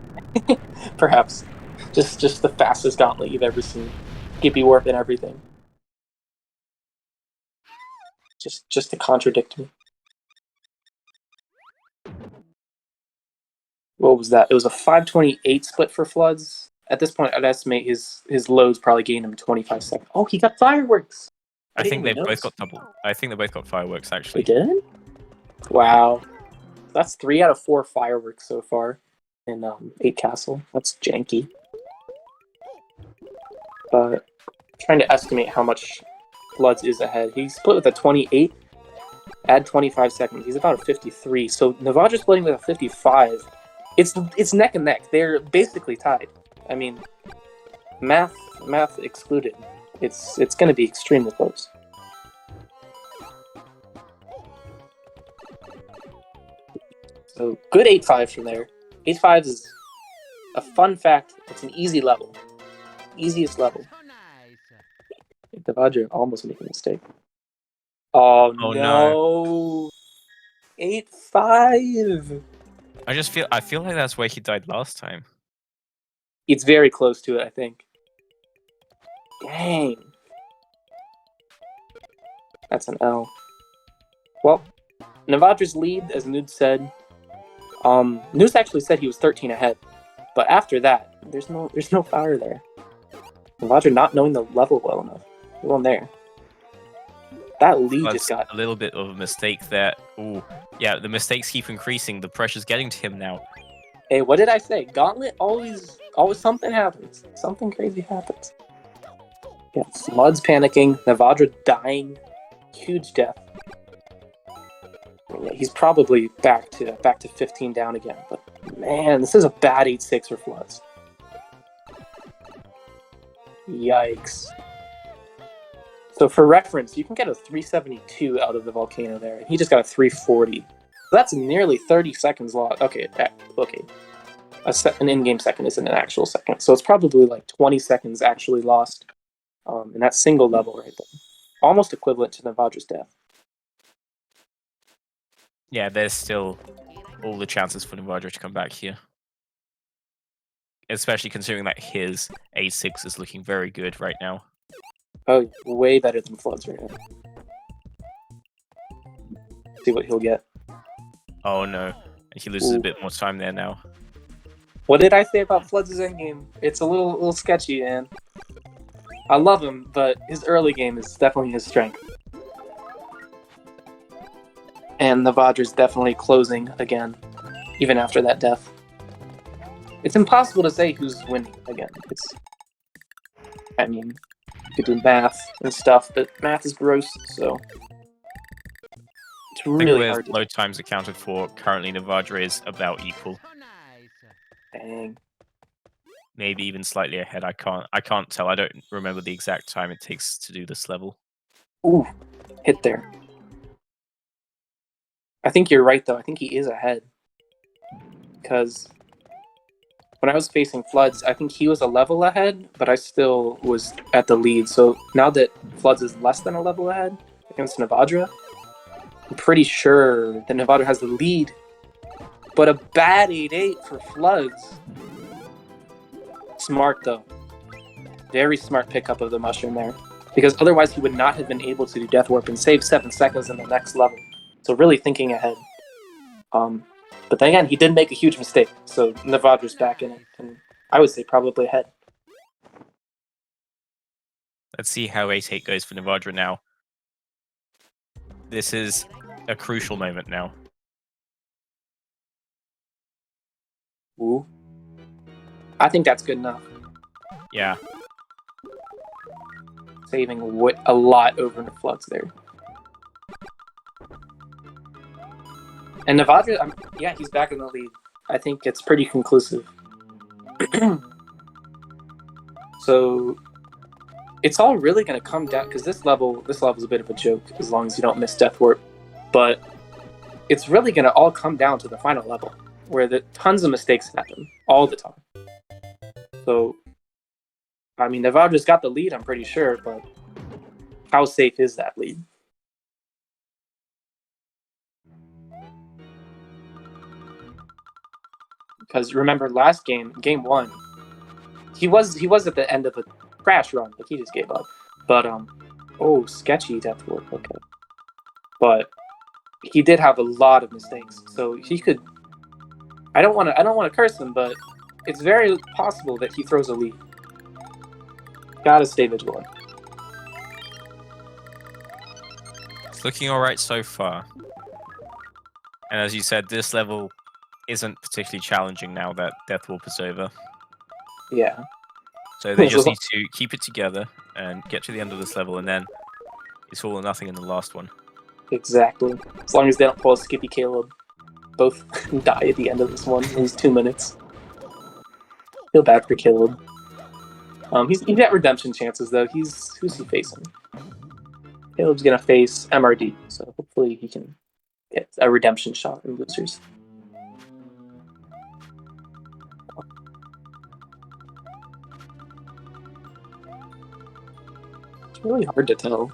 Perhaps. Just the fastest gauntlet you've ever seen. Skippy warp and everything. Just to contradict me. What was that? It was a 528 split for Floods. At this point, I'd estimate his loads probably gained him 25 seconds. Oh, he got fireworks! I think they both got double. I think they both got fireworks, actually. They did? Wow. That's 3 out of 4 fireworks so far. in 8 Castle. That's janky. But trying to estimate how much Floods is ahead. He split with a 28. Add 25 seconds. He's about a 53. So Nivadra's splitting with a 55. It's neck and neck. They're basically tied. I mean, math excluded. It's going to be extremely close. So good 8-5 from there. 8-5 is a fun fact. It's an easy level. Easiest level. Nivadra almost making a mistake. Oh no. 8-5. I feel like that's where he died last time. It's very close to it, I think. Dang. That's an L. Well, Nivadra's lead, as Nud said. Noose actually said he was 13 ahead, but after that, there's no fire there. Nivadra not knowing the level well enough. We're on there. That lead just got a little bit of a mistake there. Ooh, yeah, the mistakes keep increasing. The pressure's getting to him now. Hey, what did I say? Gauntlet always something happens. Something crazy happens. Yeah, Flood's panicking. Nivadra dying. Huge death. Yeah, he's probably back to 15 down again. But man, this is a bad 8-6 for Floods. Yikes. So for reference, you can get a 372 out of the volcano there. He just got a 340. So that's nearly 30 seconds lost. Okay. An in-game second isn't an actual second. So it's probably like 20 seconds actually lost in that single level right there. Almost equivalent to Nivadra's death. Yeah, there's still all the chances for Nivadra to come back here. Especially considering that his 8-6 is looking very good right now. Oh, way better than Flood's right now. See what he'll get. Oh no, he loses a bit more time there now. What did I say about Flood's endgame? It's a little sketchy, man. I love him, but his early game is definitely his strength. And Nivadra's definitely closing again, even after that death. It's impossible to say who's winning again. I mean, you could do math and stuff, but math is gross, so it's really hard. Load times accounted for, currently Nivadra is about equal. Dang. Maybe even slightly ahead. I can't tell. I don't remember the exact time it takes to do this level. Ooh, hit there. I think you're right, though. I think he is ahead. Because when I was facing Floods, I think he was a level ahead, but I still was at the lead. So now that Floods is less than a level ahead against Nivadra, I'm pretty sure that Nivadra has the lead. But a bad 8-8 for Floods. Smart, though. Very smart pickup of the mushroom there. Because otherwise he would not have been able to do Death Warp and save 7 seconds in the next level. So really thinking ahead. But then again, he did make a huge mistake. So Nivadra's back in it. And I would say probably ahead. Let's see how 8-8 goes for Nivadra now. This is a crucial moment now. Ooh. I think that's good enough. Yeah. Saving a lot over the Floods there. And Nivadra, yeah, he's back in the lead. I think it's pretty conclusive. So it's all really going to come down, because this level is a bit of a joke as long as you don't miss Death Warp. But it's really going to all come down to the final level, where tons of mistakes happen all the time. So, I mean, Nivadra's got the lead, I'm pretty sure, but how safe is that lead? Because remember last game 1, he was at the end of a crash run, but he just gave up. But oh, sketchy Death Warp, okay. But he did have a lot of mistakes, so he could. I don't want to curse him, but it's very possible that he throws a lead. Gotta stay vigilant. It's looking alright so far. And as you said, this level isn't particularly challenging now that Death Warp is over. Yeah. So they just need to keep it together and get to the end of this level, and then it's all or nothing in the last one. Exactly. As long as they don't pull a Skippy Caleb. Both die at the end of this one. Lose 2 minutes. Feel bad for Caleb. He's got redemption chances though. Who's he facing? Caleb's gonna face MRD, so hopefully he can get a redemption shot in losers. It's really hard to tell.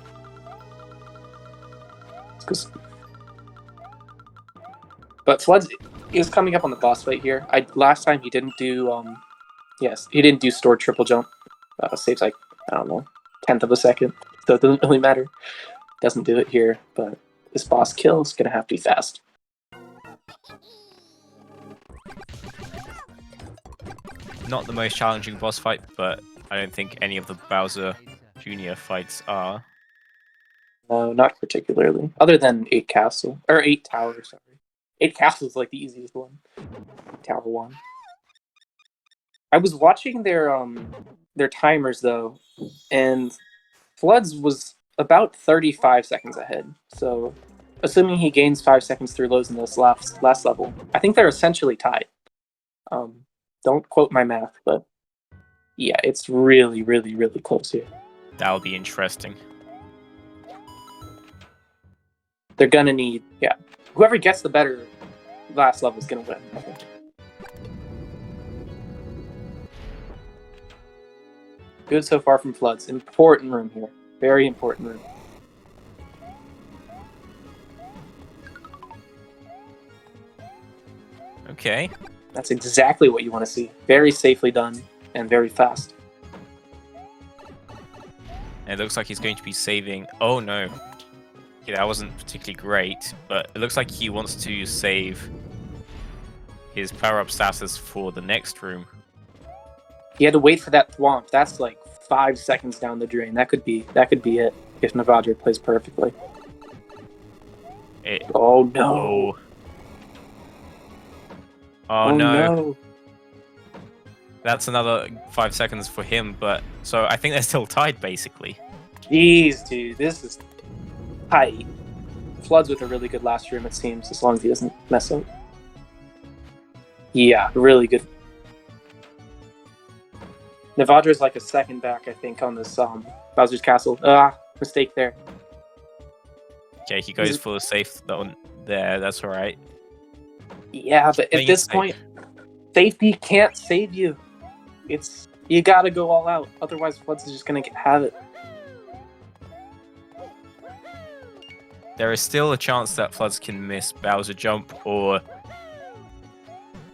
But Floods is coming up on the boss fight here. Last time he didn't do he didn't do stored triple jump. Saves like, I don't know, 1/10 of a second. So it doesn't really matter. Doesn't do it here, but this boss kill is gonna have to be fast. Not the most challenging boss fight, but I don't think any of the Bowser Jr. fights are. No, not particularly. Other than 8 Castle. Or 8 Tower, sorry. 8 Castle is like the easiest one. Tower 1. I was watching their timers though, and Floods was about 35 seconds ahead. So assuming he gains 5 seconds through lows in this last level, I think they're essentially tied. Don't quote my math, but yeah, it's really, really, really close here. That'll be interesting. They're gonna need, whoever gets the better last level is gonna win, I think. Good so far from Floods. Important room here. Very important room. Okay. That's exactly what you want to see. Very safely done and very fast. It looks like he's going to be saving... Oh, no. Yeah, that wasn't particularly great, but it looks like he wants to save his power-up status for the next room. He had to wait for that thwomp. That's like 5 seconds down the drain. That could be it if Nivadra plays perfectly. Oh no! Oh no! That's another 5 seconds for him, but so I think they're still tied basically. Jeez, dude, this is tight. Floods with a really good last room, it seems, as long as he doesn't mess up. Yeah, really good. Nivadra's like a second back, I think, on this Bowser's Castle. Mistake there. Okay, he goes for the safe there. That's all right. Yeah, but at this point, safety can't save you. You gotta go all out. Otherwise, Floods is just gonna have it. There is still a chance that Floods can miss Bowser jump, or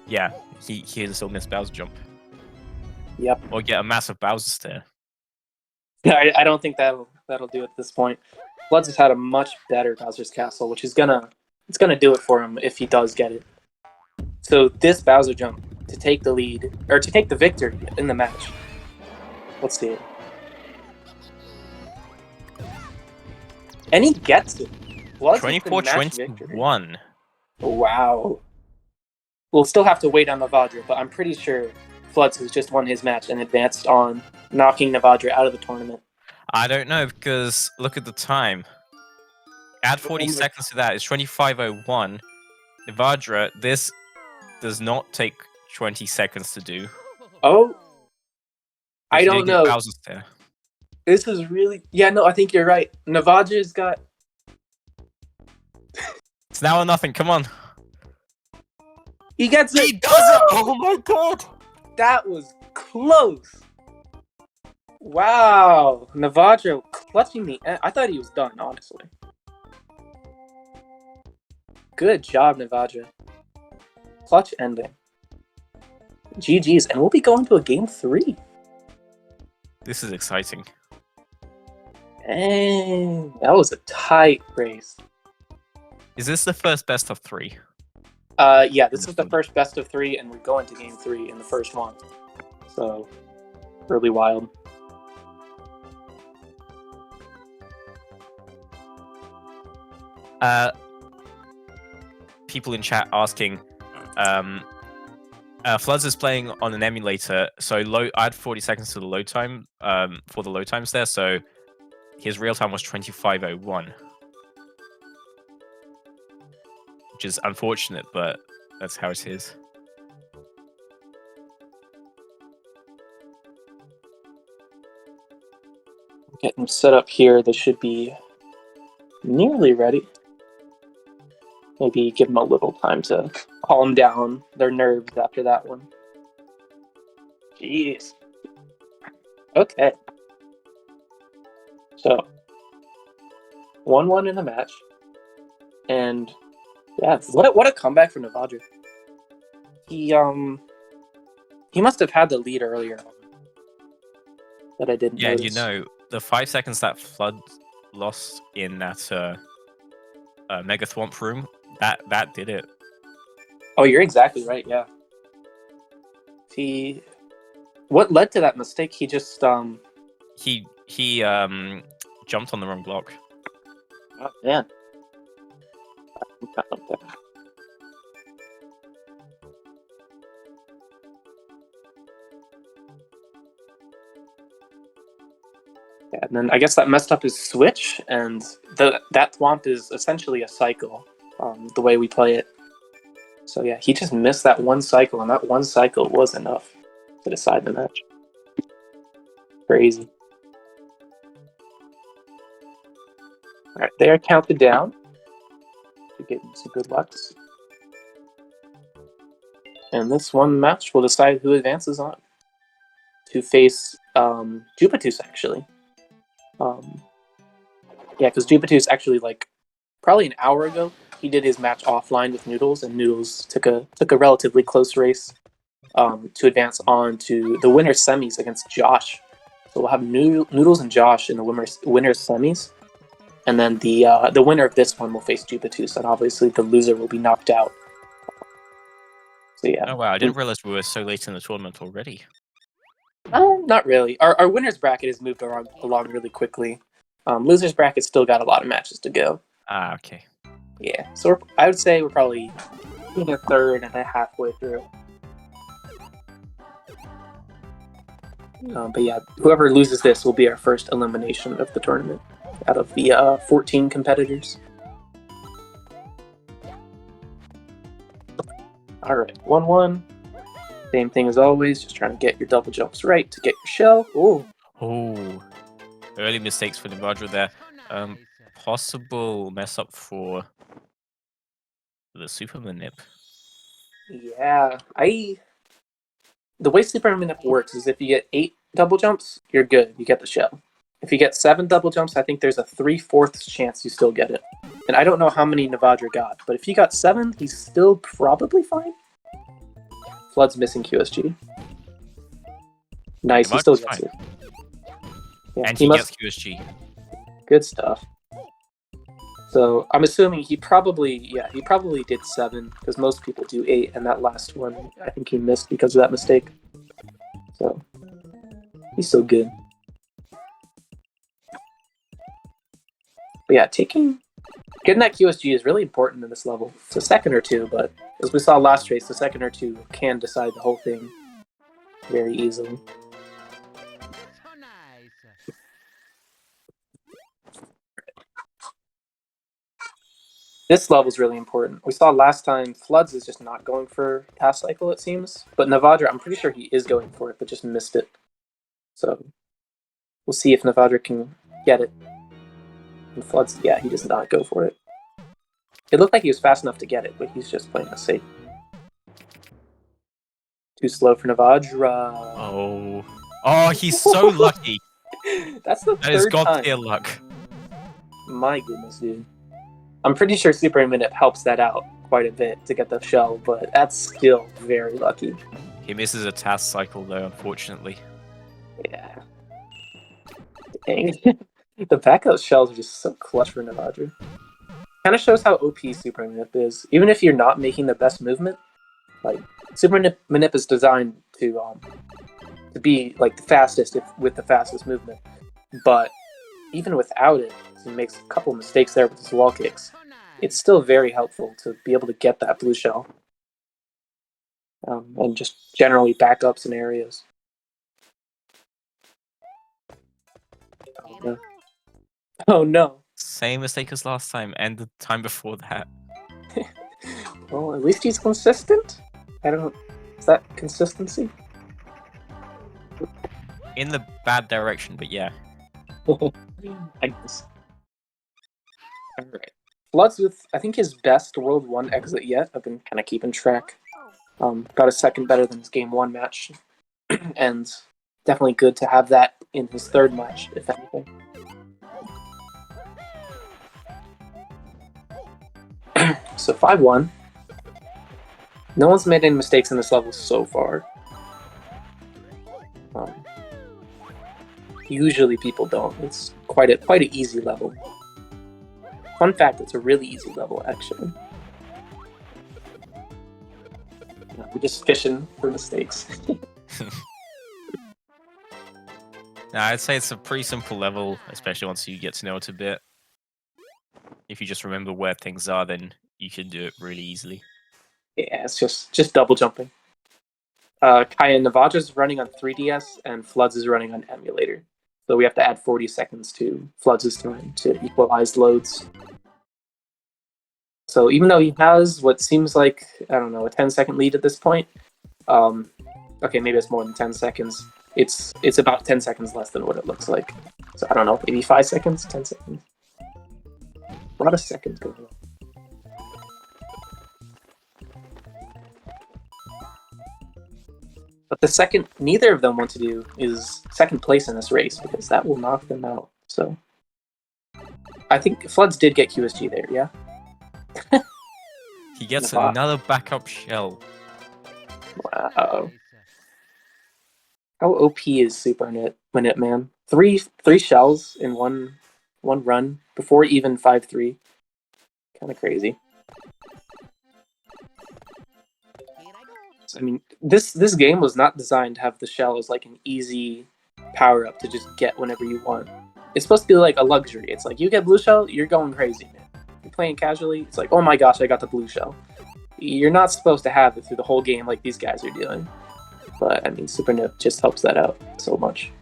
yeah, he can still miss Bowser jump. Yep. Or get a massive Bowser stare. Yeah, I don't think that'll do it at this point. Floods has had a much better Bowser's Castle, which is gonna do it for him if he does get it. So this Bowser jump to take the lead, or to take the victory in the match. Let's see it. And he gets it. 24-21. Wow. We'll still have to wait on Nivadra, but I'm pretty sure Floods has just won his match and advanced on, knocking Nivadra out of the tournament. I don't know, because look at the time. Add 40 seconds to that. It's 25:01. Nivadra, this does not take 20 seconds to do. Oh? I don't know. Bowser's there. This is really... Yeah, no, I think you're right. Nivadra's got... It's now or nothing. Come on. He gets it! He does it! Oh my god! That was close! Wow! Nivadra clutching the end. I thought he was done, honestly. Good job, Nivadra. Clutch ending. GG's, and we'll be going to a game 3. This is exciting. Dang, that was a tight race. Is this the first best of 3? Yeah, this is the first best of 3, and we're going to game 3 in the first one. So, really wild. People in chat asking, Floods is playing on an emulator, so I had 40 seconds to the load time for the load times there, so his real time was 25:01, which is unfortunate, but that's how it is. Getting set up here. They should be nearly ready. Maybe give them a little time to calm down their nerves after that one. Jeez. Okay. So, 1-1 in the match. And yeah, what a comeback for Nivadra. He must have had the lead earlier on that I didn't Yeah, notice. and the 5 seconds that Flood lost in that Mega Thwomp room, that did it. Oh, you're exactly right, yeah. What led to that mistake? He just He jumped on the wrong block. oh man. Yeah, and then I guess that messed up his switch, and that thwomp is essentially a cycle, the way we play it. So yeah, he just missed that one cycle, and that one cycle was enough to decide the match. Crazy. All right, they are counted down to get some good lucks. And this one match will decide who advances on to face Jupitus, actually. Yeah, because Jupitus actually, like, probably an hour ago, he did his match offline with Noodles, and Noodles took a relatively close race to advance on to the winner's semis against Josh. So we'll have Noodles and Josh in the winner's semis, and then the winner of this one will face Jupitus, and obviously the loser will be knocked out. So yeah. Oh wow, I didn't realize we were so late in the tournament already. Not really. Our winners bracket has moved along really quickly. Losers bracket still got a lot of matches to go. Ah, okay. Yeah, so I would say we're probably a third and a halfway through. But yeah, whoever loses this will be our first elimination of the tournament out of the 14 competitors. All right, 1-1. Same thing as always, just trying to get your double jumps right to get your shell. Ooh. Oh, early mistakes for Nivadra there. Possible mess up for the Super Manip. Yeah, the way Super Manip works is if you get 8 double jumps, you're good. You get the shell. If you get 7 double jumps, I think there's a 3/4 chance you still get it. And I don't know how many Nivadra got, but if he got 7, he's still probably fine. Flood's missing QSG. Nice, he still gets it. Yeah, And he gets QSG. Good stuff. So I'm assuming he probably did 7, because most people do 8, and that last one I think he missed because of that mistake. So he's still good. But yeah, getting that QSG is really important in this level. It's a second or two, but as we saw last race, the second or two can decide the whole thing very easily. This level is really important. We saw last time Floods is just not going for Task Cycle, it seems. But Nivadra, I'm pretty sure he is going for it, but just missed it. So we'll see if Nivadra can get it. And Floods, yeah, he does not go for it. It looked like he was fast enough to get it, but he's just playing it safe. Too slow for Nivadra. Oh, he's so lucky. That's the That is third time. God-tier luck. My goodness, dude. I'm pretty sure Super Minute helps that out quite a bit to get the shell, but that's still very lucky. He misses a task cycle though, unfortunately. Yeah. Dang. The backup shells are just so clutch for Nivadra. Kind of shows how OP Super Manip is. Even if you're not making the best movement, like Super Manip is designed to be like the fastest with the fastest movement. But even without it, he makes a couple mistakes there with his wall kicks. It's still very helpful to be able to get that blue shell. and just generally backup scenarios. Oh no! Oh no! Same mistake as last time and the time before that. Well, at least he's consistent. I don't. Is that consistency? In the bad direction, but yeah. I guess. All right. Floods with, I think, his best World 1 exit yet. I've been kind of keeping track. Got a second better than his Game 1 match. And definitely good to have that in his third match, if anything. So 5-1. No one's made any mistakes in this level so far. Usually people don't. It's quite an easy level. Fun fact, it's a really easy level, actually. We're just fishing for mistakes. Nah, I'd say it's a pretty simple level, especially once you get to know it a bit. If you just remember where things are, then you can do it really easily. Yeah, it's just double jumping. Kaya Nivadra is running on 3DS, and Floods is running on emulator. So we have to add 40 seconds to Floods' time to equalize loads. So even though he has what seems like, I don't know, a 10-second lead at this point, okay, maybe it's more than 10 seconds. It's about 10 seconds less than what it looks like. So I don't know, maybe 5 seconds, 10 seconds. A lot of seconds going on. But the second neither of them want to do is second place in this race, because that will knock them out. So I think Floods did get QSG there, yeah? He gets another backup shell. Wow. How OP is Super Minute Man? Three shells in one run before even 5-3. Kind of crazy. I mean, this game was not designed to have the shell as like an easy power up to just get whenever you want. It's supposed to be like a luxury. It's like you get blue shell, you're going crazy, man. You're playing casually, it's like, oh my gosh, I got the blue shell. You're not supposed to have it through the whole game like these guys are doing. But I mean, Super Nip just helps that out so much.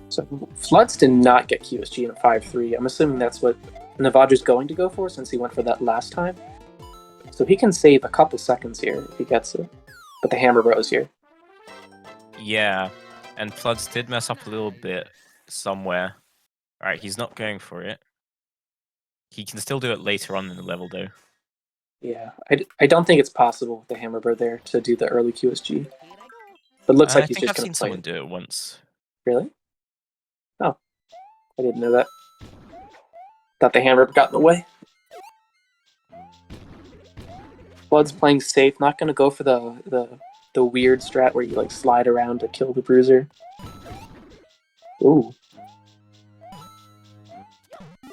So Floods did not get QSG in a 5-3. I'm assuming that's what Nivadra's going to go for, since he went for that last time. So he can save a couple seconds here if he gets it. But the hammer bros here. Yeah, and Floods did mess up a little bit somewhere. Alright, he's not going for it. He can still do it later on in the level, though. Yeah, I don't think it's possible with the hammer bro there to do the early QSG. But it looks like he's just going to play. I think I've seen someone do it once. Really? Oh, I didn't know that. Thought the hammer got in the way. Blood's playing safe, not going to go for the weird strat where you like slide around to kill the bruiser. Ooh.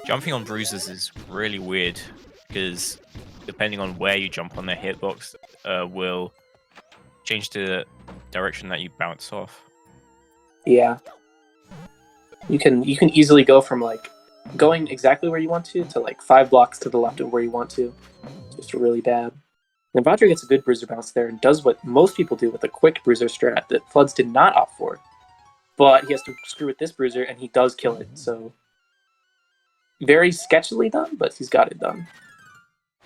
Jumping on bruisers is really weird, because depending on where you jump on their hitbox will change the direction that you bounce off. Yeah. You can easily go from like going exactly where you want to like 5 blocks to the left of where you want to. It's just really bad. Nivadra gets a good bruiser bounce there and does what most people do with a quick bruiser strat that Floods did not opt for. But he has to screw with this bruiser and he does kill it, so very sketchily done, but he's got it done.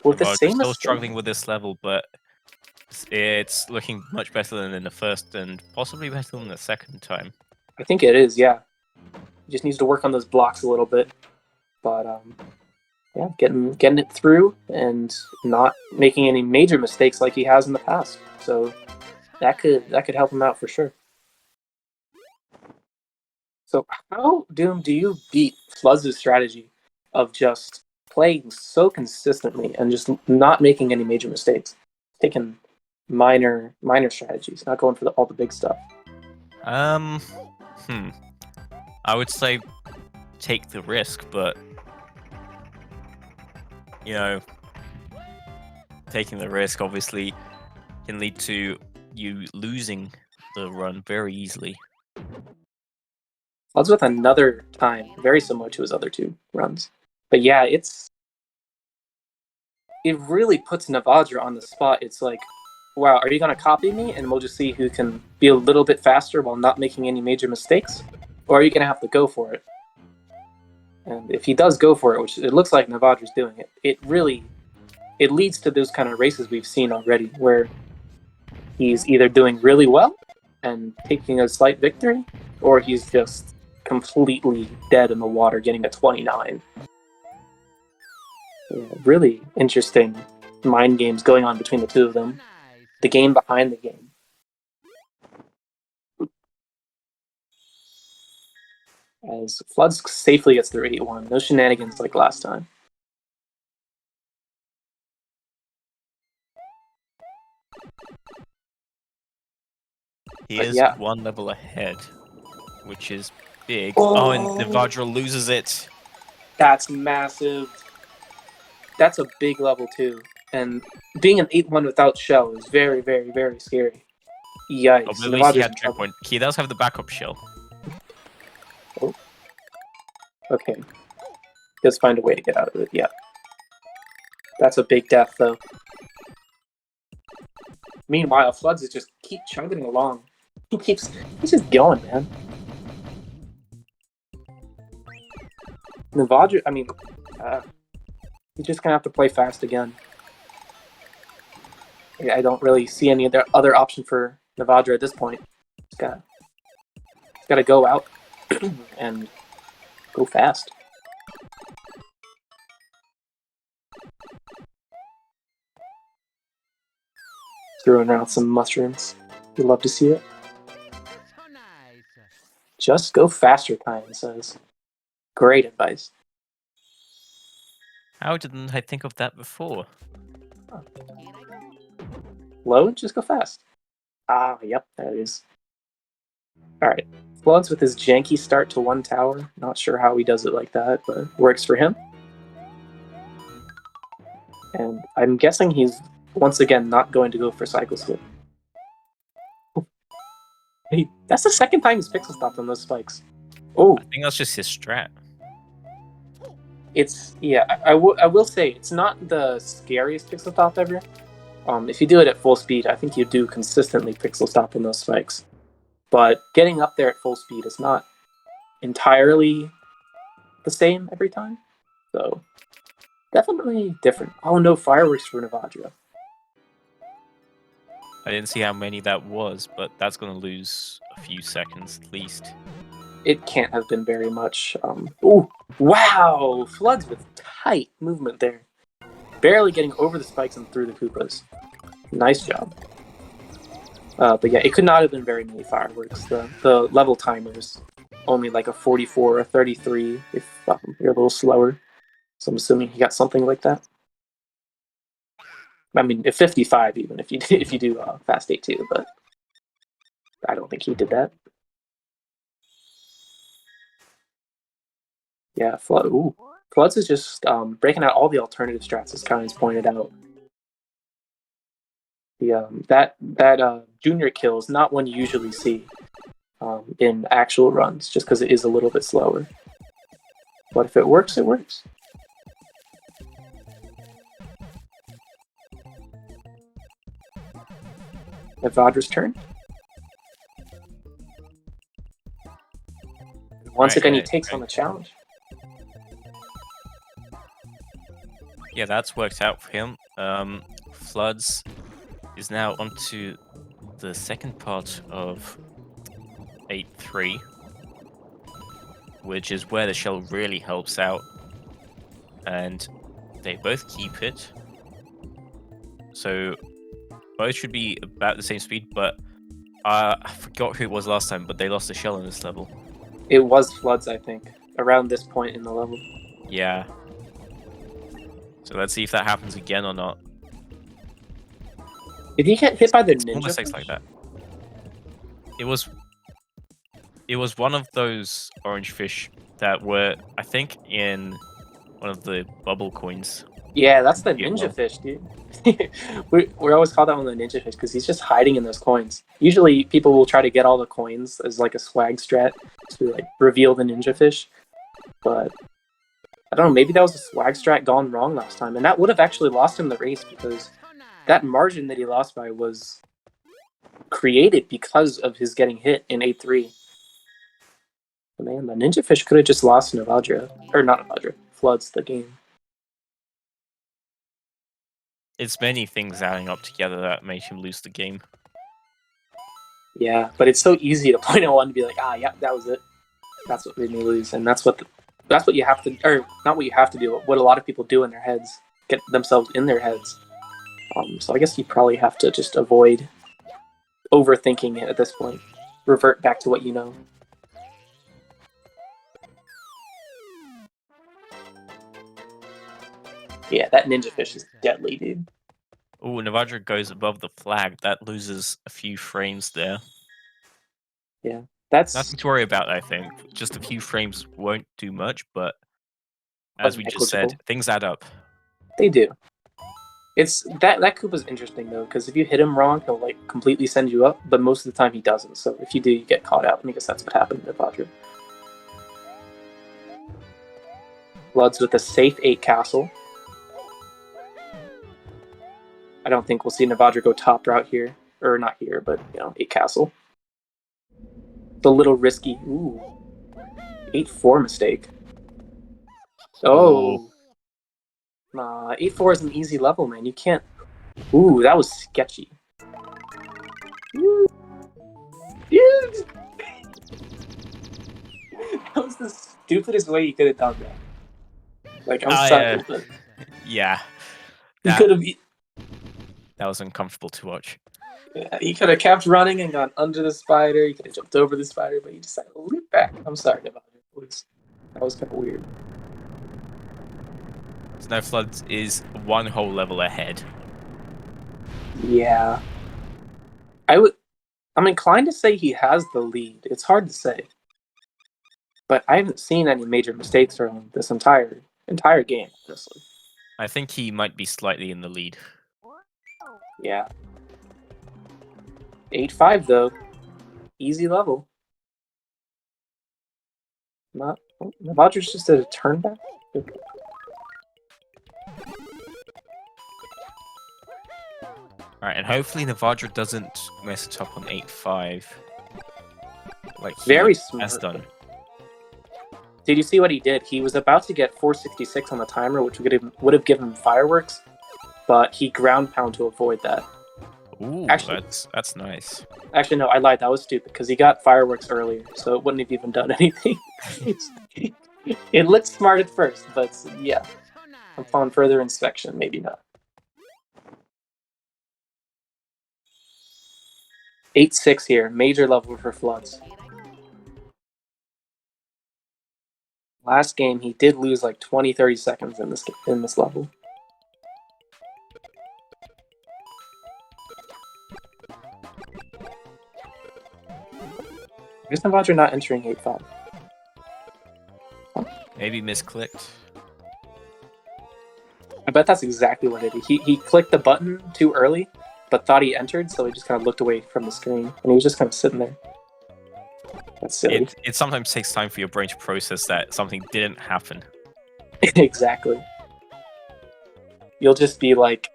With the same still struggling with this level, but it's looking much better than in the first and possibly better than the second time. I think it is, yeah. He just needs to work on those blocks a little bit. But yeah, getting it through and not making any major mistakes like he has in the past. So that could help him out for sure. So how, Doom, do you beat Floods' strategy of just playing so consistently and just not making any major mistakes? Taking minor strategies, not going for all the big stuff. I would say take the risk, but you know, taking the risk obviously can lead to you losing the run very easily. Floods with another time, very similar to his other 2 runs. But yeah, it's it really puts Nivadra on the spot. It's like, wow, are you going to copy me and we'll just see who can be a little bit faster while not making any major mistakes? Or are you going to have to go for it? And if he does go for it, which it looks like Nivadra's doing it, it leads to those kind of races we've seen already, where he's either doing really well and taking a slight victory, or he's just completely dead in the water, getting a 29. Yeah, really interesting mind games going on between the two of them. The game behind the game. As Floods safely gets through 8-1. No shenanigans like last time. He But is yeah. one level ahead, which is big. Oh, and Nivadra loses it. That's massive. That's a big level too. And being an 8-1 without shell is very, very, very scary. Yikes. Oh, but at least he Nivadra's had in trouble. checkpoint. He does have the backup shell. Oh. Okay. Just find a way to get out of it, yeah. That's a big death, though. Meanwhile, Floods is just keep chugging along. He's just going, man. Nivadra, I mean, he's just gonna have to play fast again. I don't really see any other option for Nivadra at this point. He's got to go out and go fast. Throwing around some mushrooms. You'd love to see it. Just go faster, Kyan says. Great advice. How didn't I think of that before? Load, just go fast. Ah, yep, there it is. Alright. Floods with his janky start to one tower. Not sure how he does it like that, but works for him. And I'm guessing he's, once again, not going to go for Cycle Skip. Hey, that's the second time he's pixel stopped on those spikes. Oh, I think that's just his strat. it's, yeah, I will say, it's not the scariest pixel stop ever. If you do it at full speed, I think you do consistently pixel stop on those spikes. But getting up there at full speed is not entirely the same every time. So, definitely different. Oh, no fireworks for Nivadra. I didn't see how many that was, but that's going to lose a few seconds at least. It can't have been very much. Ooh, wow! Floods with tight movement there. Barely getting over the spikes and through the Koopas. Nice job. But yeah, it could not have been very many fireworks. The level timers only like a 44 or a 33 if you're a little slower. So I'm assuming he got something like that. I mean, if 55 even if you do fast 8-2, but I don't think he did that. Yeah, Floods is just breaking out all the alternative strats, as Kyle's pointed out. The that junior kill is not one you usually see in actual runs, just because it is a little bit slower. But if it works, it works. Nivadra's turn. Once again, he takes on the challenge. Yeah, that's worked out for him. Floods is now onto the second part of 8-3, which is where the shell really helps out. And they both keep it. So both should be about the same speed, but I forgot who it was last time, but they lost the shell on this level. It was Floods, I think, around this point in the level. Yeah. So let's see if that happens again or not. Did he get hit by the ninja? Mistakes like that. It was one of those orange fish that were, I think, in one of the bubble coins. Yeah, that's the ninja fish, dude. we always call that one the ninja fish because he's just hiding in those coins. Usually, people will try to get all the coins as like a swag strat to like reveal the ninja fish, but I don't know, maybe that was a swag strat gone wrong last time, and that would have actually lost him the race because that margin that he lost by was created because of his getting hit in A3. But man, the Ninja Fish could have just lost Nivadra. Or not Nivadra, Floods the game. It's many things adding up together that made him lose the game. Yeah, but it's so easy to point at one and be like, yeah, that was it. That's what made me lose, and that's what you have to, or not what you have to do, but what a lot of people do in their heads, get themselves in their heads. So I guess you probably have to just avoid overthinking it at this point. Revert back to what you know. Yeah, that Ninja Fish is deadly, dude. Oh, Nivadra goes above the flag. That loses a few frames there. Yeah, that's nothing to worry about, I think. Just a few frames won't do much, but as we just said, things add up. They do. It's that Koopa's interesting though, because if you hit him wrong, he'll like completely send you up, but most of the time he doesn't. So if you do, you get caught out, and I guess that's what happened to Nivadra. Floods with a safe 8 castle. I don't think we'll see Nivadra go top route here, or not here, but 8 castle. It's a little risky. Ooh, 8-4 mistake. Oh. Nah, 8-4 is an easy level, man. You can't. Ooh, that was sketchy. Dude. That was the stupidest way you could have done that. Like, I'm sorry, but yeah, you could have. That was uncomfortable to watch. Yeah, he could have kept running and gone under the spider. He could have jumped over the spider, but he decided to leap back. I'm sorry about it. That was kind of weird. Snow Floods is one whole level ahead. Yeah. I'm inclined to say he has the lead. It's hard to say. But I haven't seen any major mistakes from him this entire game, honestly. I think he might be slightly in the lead. Yeah. 8-5 though. Easy level. Nivadra's just a turn back? Alright, and hopefully Nivadra doesn't mess it up on 8-5. Like he Very smart. has done. Did you see what he did? He was about to get 466 on the timer, which would have given him fireworks, but he ground pound to avoid that. Ooh, actually, that's nice. Actually, no, I lied. That was stupid, because he got fireworks earlier, so it wouldn't have even done anything. It looked smart at first, but yeah. Upon further inspection, maybe not. 8-6 here, major level for Floods. Last game, he did lose like 20-30 seconds in this level. I guess Nivadra not entering 8-5. Maybe misclicked. I bet that's exactly what it is. He clicked the button too early, but thought he entered, so he just kind of looked away from the screen, and he was just kind of sitting there. That's silly. It sometimes takes time for your brain to process that something didn't happen. Exactly. You'll just be like...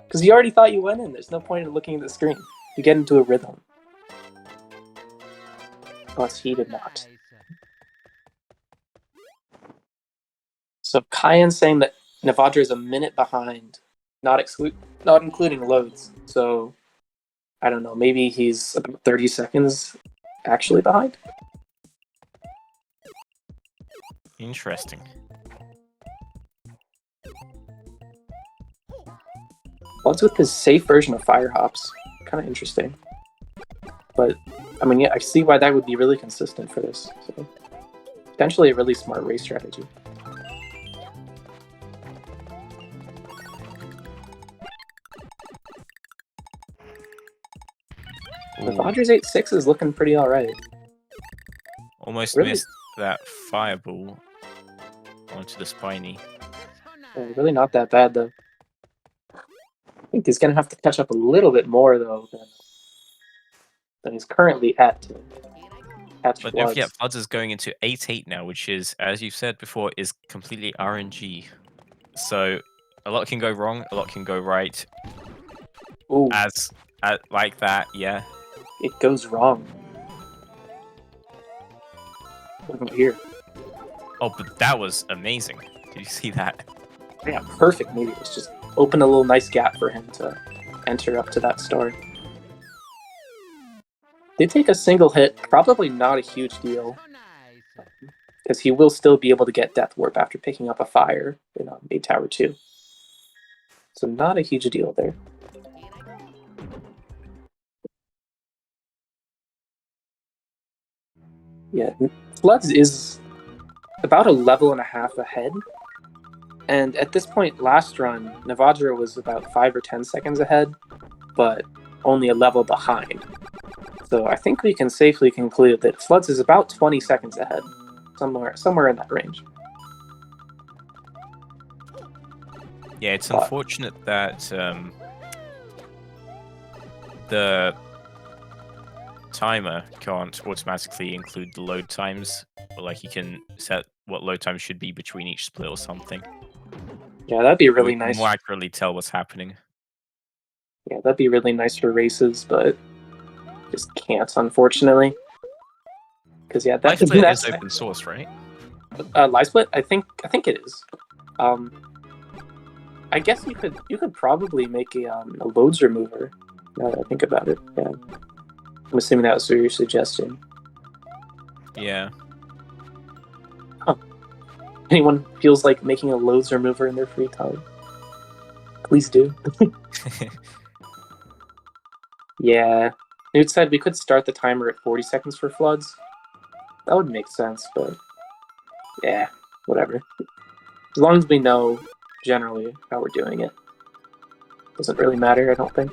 Because you already thought you went in. There's no point in looking at the screen. You get into a rhythm. Plus, he did not. So Kyan's saying that Nivadra is a minute behind, not including loads. So, I don't know, maybe he's about 30 seconds actually behind? Interesting. What's with his safe version of fire hops? Kind of interesting. But, I mean, yeah, I see why that would be really consistent for this. So, potentially a really smart race strategy. Nivadra's 8-6 is looking pretty alright. Almost missed that fireball onto the spiny. Really not that bad, though. I think he's going to have to catch up a little bit more, though, than he's currently at. catch But don't forget, Floods. Floods is going into 8-8 now, which is, as you said before, is completely RNG. So a lot can go wrong, a lot can go right. Ooh, Like that, yeah. it goes wrong. What about here? Oh, but that was amazing. Did you see that? Yeah, perfect. Maybe it was just open a little nice gap for him to enter up to that star. They take a single hit, probably not a huge deal, because he will still be able to get Death Warp after picking up a fire in Maid Tower 2. So not a huge deal there. Yeah, Floods is about a level and a half ahead. And at this point, last run, Nivadra was about 5 or 10 seconds ahead, but only a level behind. So I think we can safely conclude that Floods is about 20 seconds ahead, somewhere in that range. Yeah, it's unfortunate that the timer can't automatically include the load times, or like you can set what load time should be between each split or something. Yeah, that'd be We really can nice. more accurately tell what's happening. Yeah, that'd be really nice for races, but just can't, unfortunately. Because yeah, Life Split that's is open source, right? Live Split. I think it is. I guess you could probably make a loads remover. Now that I think about it, yeah. I'm assuming that was your suggestion. Yeah. Huh. Anyone feels like making a loads remover in their free time, please do. Yeah. Newt said we could start the timer at 40 seconds for Floods. That would make sense, but yeah, whatever. As long as we know generally how we're doing it. Doesn't really matter, I don't think.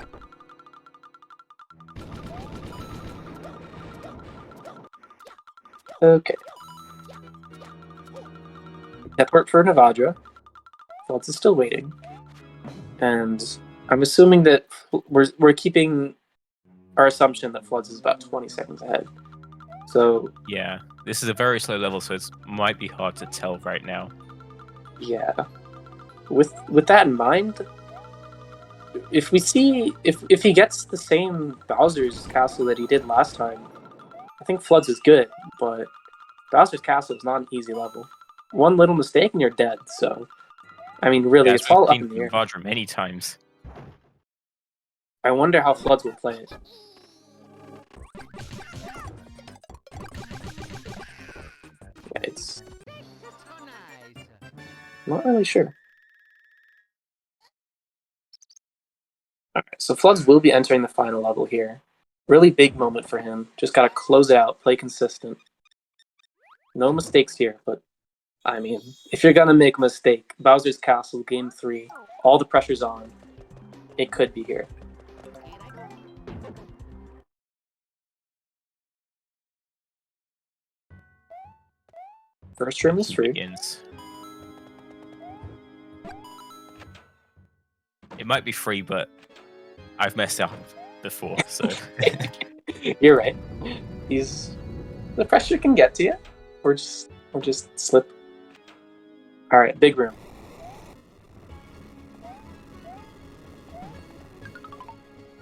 Okay. Deathwork for Nivadra. Floods is still waiting. And I'm assuming that we're keeping our assumption that Floods is about 20 seconds ahead. So yeah, this is a very slow level, so it might be hard to tell right now. yeah, with that in mind, if we see if he gets the same Bowser's Castle that he did last time, I think Floods is good. But Bowser's Castle is not an easy level. One little mistake and you're dead. So I mean, really, Yeah, it's all up in the seen air. Nivadra many times. I wonder how Floods will play it. Yeah, it's not really sure. Alright, so Floods will be entering the final level here. Really big moment for him. Just gotta close it out, play consistent. No mistakes here, but I mean, if you're gonna make a mistake, Bowser's Castle, Game 3, all the pressure's on. It could be here. First room is free. Begins. It might be free, but I've messed up before, so You're right. The pressure can get to you, or just slip. All right, big room.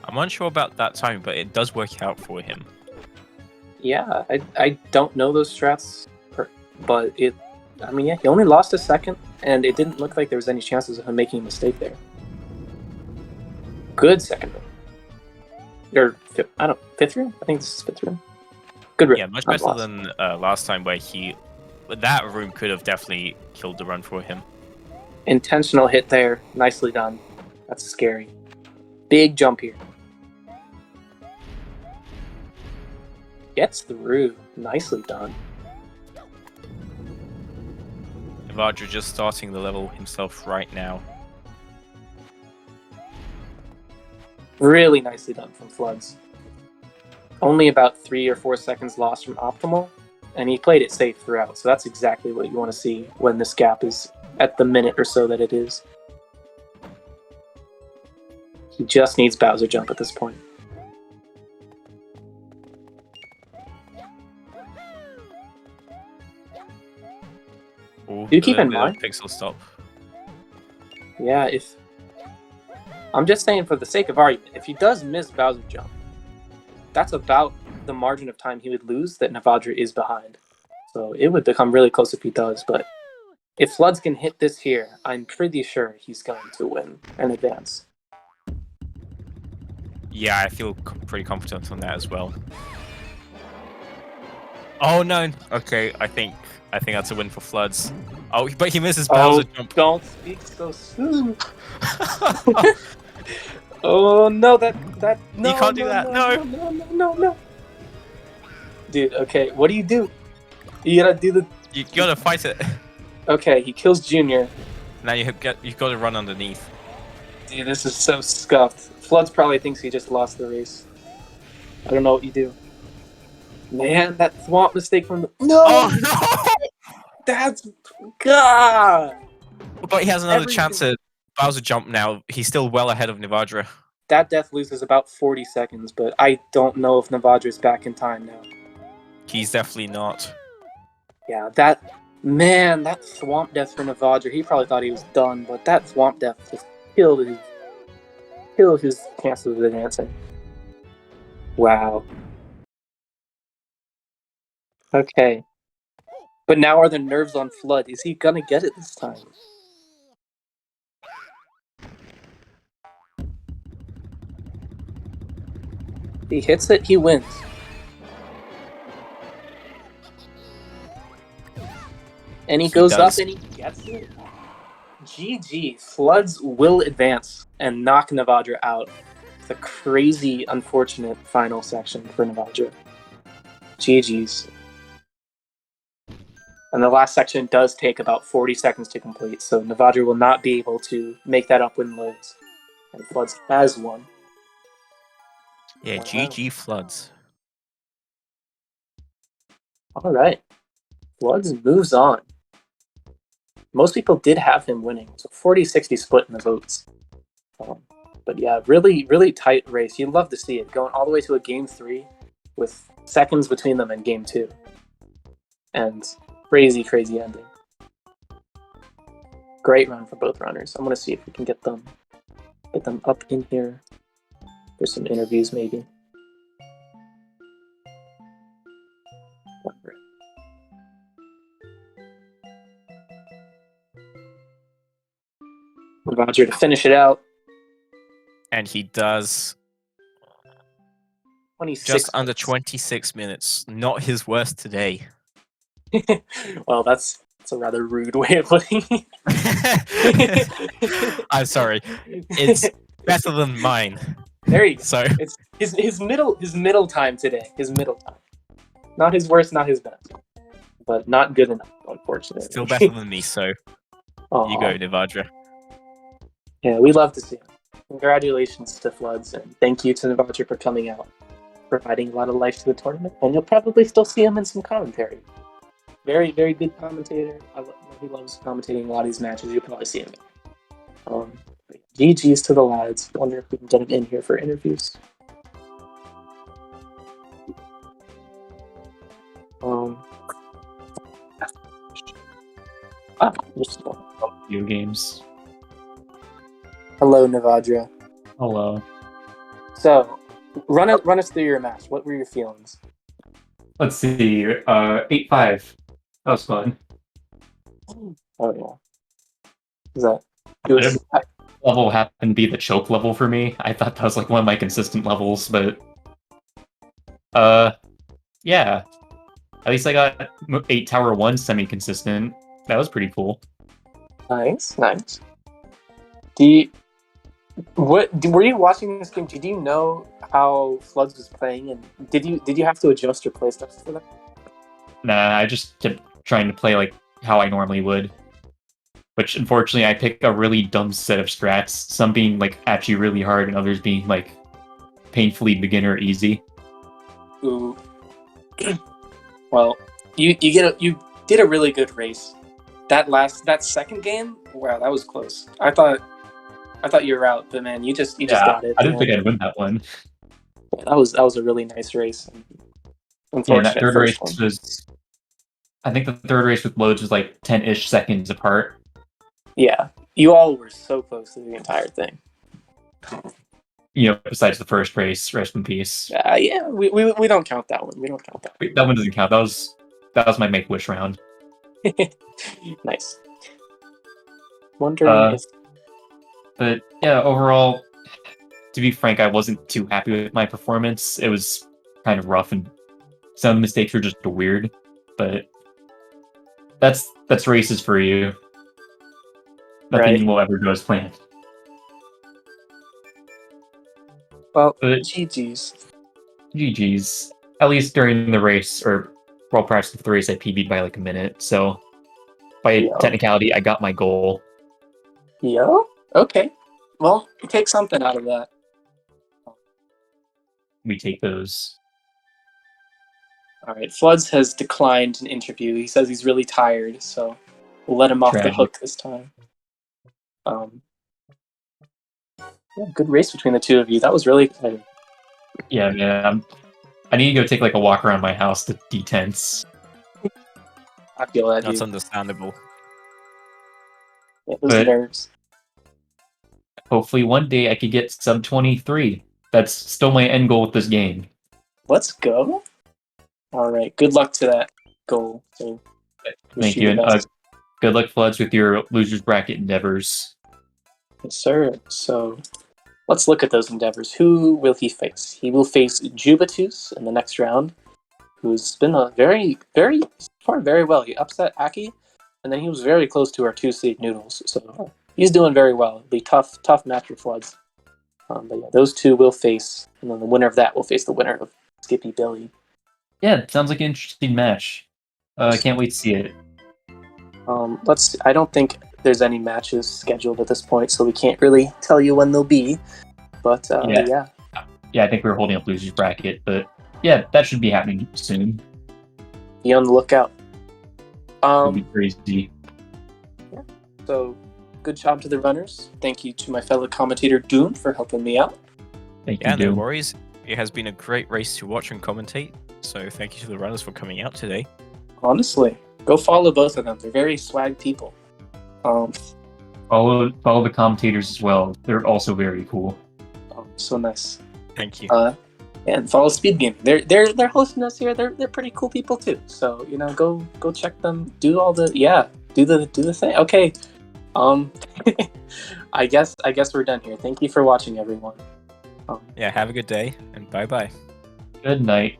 I'm unsure about that time, but it does work out for him. Yeah, I don't know those strats, but I mean, yeah, he only lost a second, and it didn't look like there was any chances of him making a mistake there. Good second room. Or fifth room? I think this is fifth room. Good room. Yeah, much better than last time where that room could have definitely killed the run for him. Intentional hit there. Nicely done. That's scary. Big jump here. Gets through. Nicely done. Nivadra just starting the level himself right now. Really nicely done from Floods. Only about 3 or 4 seconds lost from optimal, and he played it safe throughout, so that's exactly what you want to see when this gap is at the minute or so that it is. He just needs Bowser jump at this point. Do keep in the mind. pixel stop. Yeah, if I'm just saying for the sake of argument, if he does miss Bowser jump, that's about the margin of time he would lose that Nivadra is behind. So it would become really close if he does, but if Floods can hit this here, I'm pretty sure he's going to win and advance. Yeah, I feel pretty confident on that as well. Oh no! Okay, I think that's a win for Floods. Oh, but he misses Bowser jump. Don't speak so soon. Oh no, that no, you can't do that. No. Dude, okay, what do? You gotta do the. You gotta fight it. Okay, he kills Junior. Now you've got to run underneath. Dude, this is so scuffed. Floods probably thinks he just lost the race. I don't know what you do. Man, that swamp mistake from the Oh no! That's God. But he has another chance at Bowser jump now. He's still well ahead of Nivadra. That death loses about 40 seconds, but I don't know if Nivadra's back in time now. He's definitely not. Yeah, that swamp death for Nivadra, he probably thought he was done, but that swamp death just killed his chances of advancing. Wow. Okay. But now are the nerves on Flood? Is he gonna get it this time? He hits it, he wins. And he goes up and he gets it. GG. Floods will advance and knock Nivadra out. It's a crazy, unfortunate final section for Nivadra. GG's. And the last section does take about 40 seconds to complete, so Nivadra will not be able to make that up when loads. And Floods has won. Yeah, wow. GG Floods. Alright. Floods moves on. Most people did have him winning, so 40-60 split in the votes. But yeah, really, really tight race. You'd love to see it, going all the way to a Game 3 with seconds between them and Game 2. And crazy, crazy ending. Great run for both runners. I'm going to see if we can get them up in here for some interviews, maybe. Roger to finish it out. And he does. 26 just under 26 minutes. Not his worst today. Well, that's a rather rude way of putting it. I'm sorry. It's better than mine. There you go. So it's his middle time today. His middle time. Not his worst, not his best. But not good enough, unfortunately. Still better than me, so you go, Nivadra. Yeah, we love to see him. Congratulations to Floods, and thank you to Nivadra for coming out, providing a lot of life to the tournament, and you'll probably still see him in some commentary. Very, very good commentator. He loves commentating a lot of these matches. You'll probably see him. GG's to the lads. Wonder if we can get him in here for interviews. Video games. Hello, Nivadra. Hello. So, run us through your match. What were your feelings? Let's see. 8-5. That was fun. Oh yeah. Is that? It was, level happened to be the choke level for me. I thought that was like one of my consistent levels, but yeah. At least I got 8 Tower 1 semi-consistent. That was pretty cool. Nice. Were you watching this game? Did you know how Floods was playing, and did you have to adjust your playstyle for that? Nah, I just kept trying to play like how I normally would. Which unfortunately I picked a really dumb set of strats, some being like actually really hard and others being like painfully beginner easy. Ooh. Well, you did a really good race. That second game, wow, that was close. I thought you were out, but man, you just got it. I didn't think I'd win that one. Yeah, that was a really nice race. Yeah, that third race was I think the third race with loads was like 10-ish seconds apart. Yeah, you all were so close to the entire thing. Besides the first race, rest in peace. Yeah, we don't count that one. We don't count that Wait, that one doesn't count. That was my Make-Wish round. one. Nice. Wondering if But yeah, overall, to be frank, I wasn't too happy with my performance. It was kind of rough, and some of the mistakes were just weird. But that's races for you. Nothing Right. will ever go as planned. Well, But GG's. GG's. At least during the race, or well, perhaps the race, I PB'd by like a minute. So by Yeah. technicality, I got my goal. Yo? Okay. Well, take something out of that. We take those. All right. Floods has declined an interview. He says he's really tired, so we'll let him off the Tragic. hook this time. Yeah, good race between the two of you. That was really exciting. Yeah. I need to go take like a walk around my house to detense. I feel that. That's Dude. understandable. Yeah, those But- nerves. Hopefully one day I could get sub 23. That's still my end goal with this game. Let's go. All right. Good luck to that goal. So, wish Thank you, the and best. good luck, Floods, with your losers bracket endeavors. Yes, sir. So let's look at those endeavors. Who will he face? He will face Jubatus in the next round, who's been a very performed very well. He upset Aki, and then he was very close to our 2-seed Noodles. So he's doing very well. It'll be tough match for Floods. But yeah, those two will face, and then the winner of that will face the winner of Skippy Billy. Yeah, it sounds like an interesting match. I can't wait to see it. I don't think there's any matches scheduled at this point, so we can't really tell you when they'll be. But yeah. Yeah, I think we were holding up losers bracket, but yeah, that should be happening soon. Be on the lookout. It'll be crazy. So, good job to the runners. Thank you to my fellow commentator Doom for helping me out. Thank Yeah, you, no Doom. worries. It has been a great race to watch and commentate. So thank you to the runners for coming out today. Honestly, go follow both of them. They're very swag people. Follow the commentators as well. They're also very cool. So nice. Thank you. And follow Speed Gaming. They're hosting us here. They're pretty cool people too. So go check them. Do all the do the thing. Okay. I guess we're done here. Thank you for watching, everyone. Yeah, have a good day and bye bye. Good night.